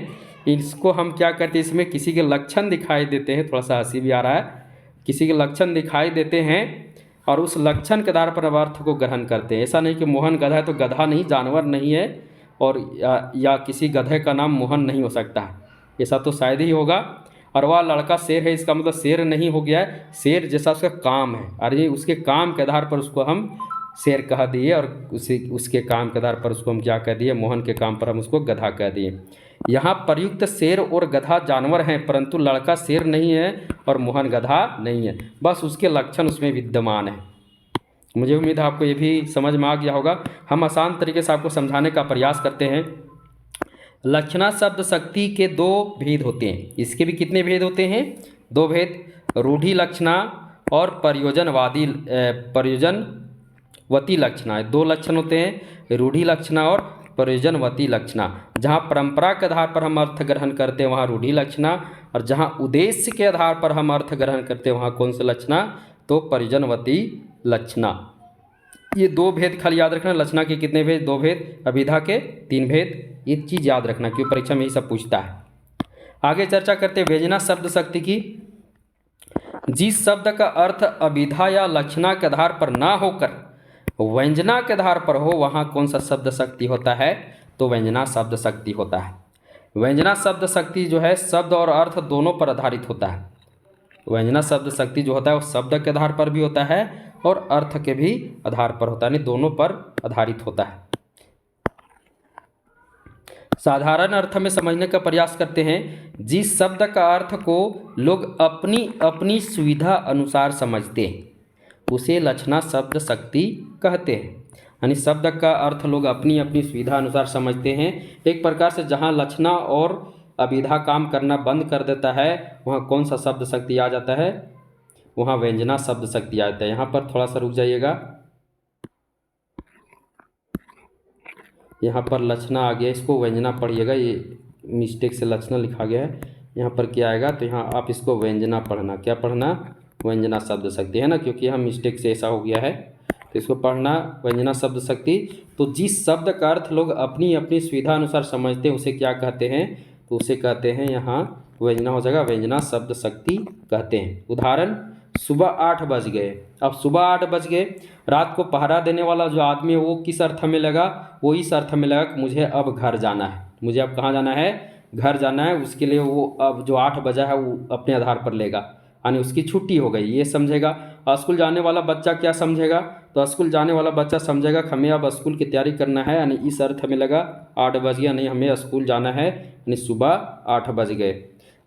इसको हम क्या करते हैं, इसमें किसी के लक्षण दिखाई देते हैं, थोड़ा सा हंसी भी आ रहा है, किसी के लक्षण दिखाई देते हैं और उस लक्षण के आधार पर अर्थ को ग्रहण करते हैं। ऐसा नहीं कि मोहन गधा है तो गधा नहीं, जानवर नहीं है, और या किसी गधे का नाम मोहन नहीं हो सकता है, ऐसा तो शायद ही होगा। और वह लड़का शेर है, इसका मतलब शेर नहीं हो गया है, शेर जैसा उसका काम है, अरे उसके काम के आधार पर उसको हम शेर कह दिए, और उसके काम के आधार पर उसको हम क्या कह दिए, मोहन के काम पर हम उसको गधा कह दिए। यहाँ प्रयुक्त शेर और गधा जानवर हैं, परंतु लड़का शेर नहीं है और मोहन गधा नहीं है, बस उसके लक्षण उसमें विद्यमान है। मुझे उम्मीद है आपको ये भी समझ में आ गया होगा। हम आसान तरीके से आपको समझाने का प्रयास करते हैं। लक्षणा शब्द शक्ति के दो भेद होते हैं, इसके भी कितने भेद होते हैं, दो भेद, रूढ़ि लक्षणा और प्रयोजनवती लक्षणा। दो लक्षण होते हैं, रूढ़ि लक्षणा और प्रयोजनवती लक्षणा। जहाँ परंपरा के आधार पर हम अर्थ ग्रहण करते हैं वहाँ रूढ़ि लक्षणा, और जहाँ उद्देश्य के आधार पर हम अर्थ ग्रहण करते हैं वहाँ कौन सा लक्षणा, तो प्रयोजनवती लक्षणा। ये दो भेद खाली याद रखना। लक्षणा के कितने भेद, दो भेद, अभिधा के तीन भेद, ये चीज़ याद रखना क्योंकि परीक्षा में यही सब पूछता है। आगे चर्चा करते हैं व्यंजना शब्द शक्ति की। जिस शब्द का अर्थ अभिधा या लक्षणा के आधार पर ना होकर व्यंजना के आधार पर हो वहाँ कौन सा शब्द शक्ति होता है, तो व्यंजना शब्द शक्ति होता है। व्यंजना शब्द शक्ति जो है शब्द और अर्थ दोनों पर आधारित होता है। व्यंजना शब्द शक्ति जो होता है वो शब्द के आधार पर भी होता है और अर्थ के भी आधार पर होता है, यानी दोनों पर आधारित होता है। साधारण अर्थ में समझने का प्रयास करते हैं। जिस शब्द का अर्थ को लोग अपनी अपनी सुविधा अनुसार समझते हैं उसे लक्षणा शब्द शक्ति कहते हैं, यानी शब्द का अर्थ लोग अपनी अपनी सुविधा अनुसार समझते हैं। एक प्रकार से जहाँ लक्षणा और अभिधा काम करना बंद कर देता है वहाँ कौन सा शब्द शक्ति आ जाता है, वहाँ व्यंजना शब्द शक्ति आ जाता है। यहाँ पर थोड़ा सा रुक जाइएगा, यहाँ पर लक्षणा आ गया, इसको व्यंजना पढ़िएगा, ये मिस्टेक से लक्षणा लिखा गया है। यहाँ पर क्या आएगा, तो यहाँ आप इसको व्यंजना पढ़ना, क्या पढ़ना, व्यंजना शब्द शक्ति, है ना, क्योंकि यहाँ मिस्टेक से ऐसा हो गया है, तो इसको पढ़ना व्यंजना शब्द शक्ति। तो जिस शब्द का अर्थ लोग अपनी अपनी सुविधा अनुसार समझते हैं उसे क्या कहते हैं, तो उसे कहते हैं यहाँ व्यंजना हो जाएगा, व्यंजना शब्द शक्ति कहते हैं। उदाहरण, सुबह 8 बज गए। अब सुबह 8 बज गए, रात को पहरा देने वाला जो आदमी है वो किस अर्थ में लगा, वो इस अर्थ में लगा कि मुझे अब घर जाना है, मुझे अब कहाँ जाना है, घर जाना है। उसके लिए वो अब जो 8 बजा है वो अपने आधार पर लेगा, यानी उसकी छुट्टी हो गई, ये समझेगा। स्कूल जाने वाला बच्चा क्या समझेगा, तो स्कूल जाने वाला बच्चा समझेगा कि हमें अब स्कूल की तैयारी करना है, यानी इस अर्थ में लगा 8 बज गया, नहीं हमें स्कूल जाना है, यानी सुबह 8 बज गए।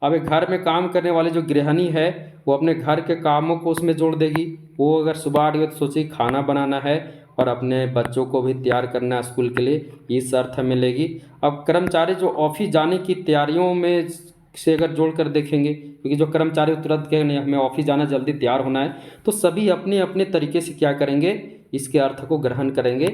अब एक घर में काम करने वाले जो गृहिणी है वो अपने घर के कामों को उसमें जोड़ देगी। वो अगर सुबह 8 बजे तो सोची खाना बनाना है और अपने बच्चों को भी तैयार करना है स्कूल के लिए, इस अर्थ में लेगी। अब कर्मचारी जो ऑफिस जाने की तैयारियों में से अगर जोड़ कर देखेंगे, क्योंकि जो कर्मचारी तुरंत कहेंगे नहीं हमें ऑफिस जाना, जल्दी तैयार होना है, तो सभी अपने अपने तरीके से क्या करेंगे, इसके अर्थ को ग्रहण करेंगे,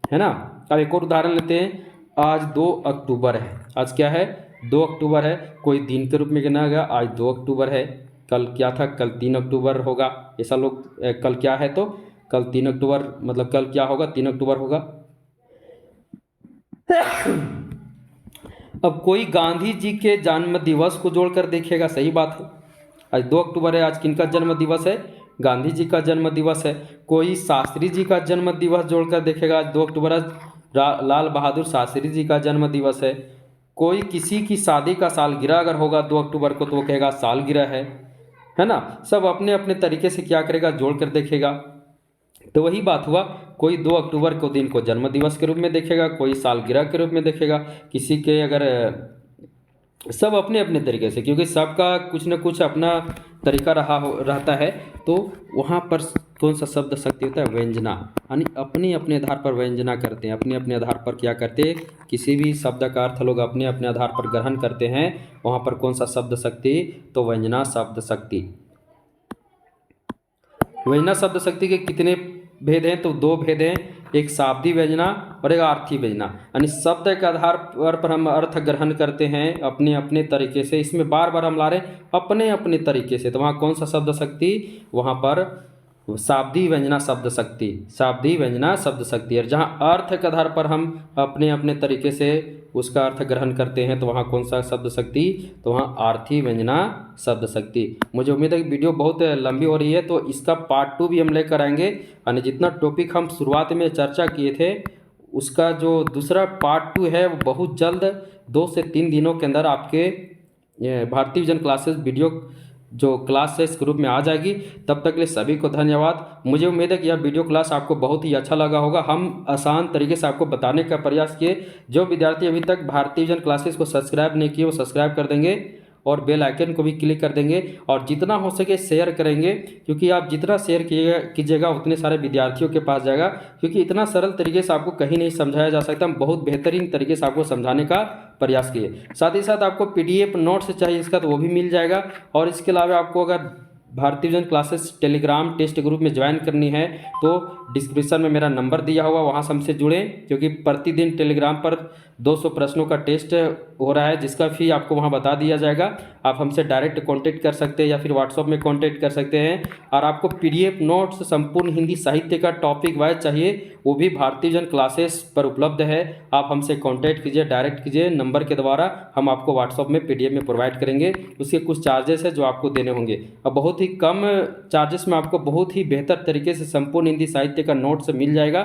है ना। अब एक और उदाहरण लेते हैं। आज 2 अक्टूबर है। आज क्या है? 2 अक्टूबर है। कोई दिन के रूप में गिना गया, आज 2 अक्टूबर है। कल क्या था? कल 3 अक्टूबर होगा। ऐसा लोग कल क्या है तो कल 3 अक्टूबर, मतलब कल क्या होगा? 3 अक्टूबर होगा। अब कोई गांधी जी के जन्म दिवस को जोड़कर देखेगा, सही बात है। आज 2 अक्टूबर है, आज किनका जन्म दिवस है? गांधी जी का जन्म दिवस है। कोई शास्त्री जी का जन्म दिवस जोड़कर देखेगा, आज 2 अक्टूबर, आज लाल बहादुर शास्त्री जी का जन्म दिवस है। कोई किसी की शादी का सालगिरह अगर होगा 2 अक्टूबर को तो वो कहेगा सालगिरह है ना। सब अपने अपने तरीके से क्या करेगा? जोड़ कर देखेगा। तो वही बात हुआ, कोई 2 अक्टूबर को दिन को जन्म दिवस के रूप में देखेगा, कोई सालगिरह के रूप में देखेगा। किसी के अगर सब अपने अपने तरीके से, क्योंकि सबका कुछ न कुछ अपना तरीका रहता है। तो वहाँ पर कौन सा शब्द शक्ति होता है? व्यंजना, यानी अपने अपने आधार पर व्यंजना करते हैं, अपने अपने आधार पर क्या करते हैं? किसी भी शब्द का अर्थ लोग अपने अपने आधार पर ग्रहण करते हैं। वहाँ पर कौन सा शब्द शक्ति? तो व्यंजना शब्द शक्ति। व्यंजना शब्द शक्ति के कितने भेद हैं? तो 2 भेद हैं, एक शाब्दी व्यंजना और एक अर्थी व्यंजना। यानी शब्द के आधार पर हम अर्थ ग्रहण करते हैं अपने अपने तरीके से। इसमें बार बार हम ला रहे हैं अपने अपने तरीके से। तो वहाँ कौन सा शब्द शक्ति? वहाँ पर शाब्दी व्यंजना शब्द शक्ति, शाब्दी व्यंजना शब्द शक्ति। और जहाँ अर्थ के आधार पर हम अपने अपने तरीके से उसका अर्थ ग्रहण करते हैं तो वहाँ कौन सा शब्द शक्ति? तो वहाँ आर्थी व्यंजना शब्द शक्ति। मुझे उम्मीद है कि वीडियो बहुत लंबी हो रही है, तो इसका पार्ट 2 भी हम लेकर आएंगे। यानी जितना टॉपिक हम शुरुआत में चर्चा किए थे उसका जो दूसरा पार्ट 2 है वो बहुत जल्द 2 से 3 दिनों के अंदर आपके भारतीय विजन क्लासेस वीडियो जो क्लास है इस ग्रुप में आ जाएगी। तब तक के लिए सभी को धन्यवाद। मुझे उम्मीद है कि यह वीडियो क्लास आपको बहुत ही अच्छा लगा होगा। हम आसान तरीके से आपको बताने का प्रयास किए। जो विद्यार्थी अभी तक भारतीय विजन क्लासेस को सब्सक्राइब नहीं किए वो सब्सक्राइब कर देंगे और बेल आइकन को भी क्लिक कर देंगे और जितना हो सके शेयर करेंगे, क्योंकि आप जितना शेयर कीजिएगा उतने सारे विद्यार्थियों के पास जाएगा। क्योंकि इतना सरल तरीके से आपको कहीं नहीं समझाया जा सकता। हम बहुत बेहतरीन तरीके से आपको समझाने का प्रयास किए। साथ ही साथ आपको PDF नोट्स चाहिए इसका तो वो भी मिल जाएगा। और इसके अलावा आपको अगर Bharatiya vision classes Telegram test group में ज्वाइन करनी है तो डिस्क्रिप्शन में मेरा नंबर दिया हुआ, वहाँ से हमसे जुड़ें। क्योंकि प्रतिदिन टेलीग्राम पर 200 प्रश्नों का टेस्ट हो रहा है जिसका फी आपको वहाँ बता दिया जाएगा। आप हमसे डायरेक्ट कांटेक्ट कर सकते हैं या फिर व्हाट्सएप में कांटेक्ट कर सकते हैं। और आपको PDF नोट्स संपूर्ण हिंदी साहित्य का टॉपिक वाइज चाहिए वो भी भारतीय विजन क्लासेस पर उपलब्ध है। आप हमसे कांटेक्ट कीजिए, डायरेक्ट कीजिए नंबर के द्वारा। हम आपको व्हाट्सएप में PDF में प्रोवाइड करेंगे। उसके कुछ चार्जेस है जो आपको देने होंगे। अब बहुत ही कम चार्जेस में आपको बहुत ही बेहतर तरीके से संपूर्ण हिंदी साहित्य का नोट्स मिल जाएगा।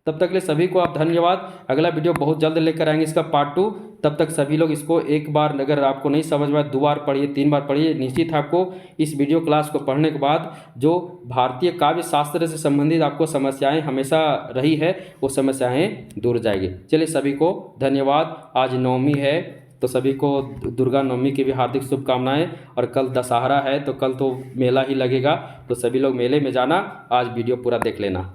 तब तक के लिए सभी को आप धन्यवाद। अगला वीडियो बहुत जल्द लेकर आएंगे इसका पार्ट 2। तब तक सभी लोग इसको एक बार, अगर आपको नहीं समझ में आए 2 बार पढ़िए, 3 बार पढ़िए। निश्चित आपको इस वीडियो क्लास को पढ़ने के बाद जो भारतीय काव्य शास्त्र से संबंधित आपको समस्याएं हमेशा रही है वो समस्याएं दूर जाएगी। चलिए सभी को धन्यवाद। आज नवमी है तो सभी को दुर्गा नवमी की भी हार्दिक शुभकामनाएं। और कल दशहरा है तो कल तो मेला ही लगेगा, तो सभी लोग मेले में जाना। आज वीडियो पूरा देख लेना।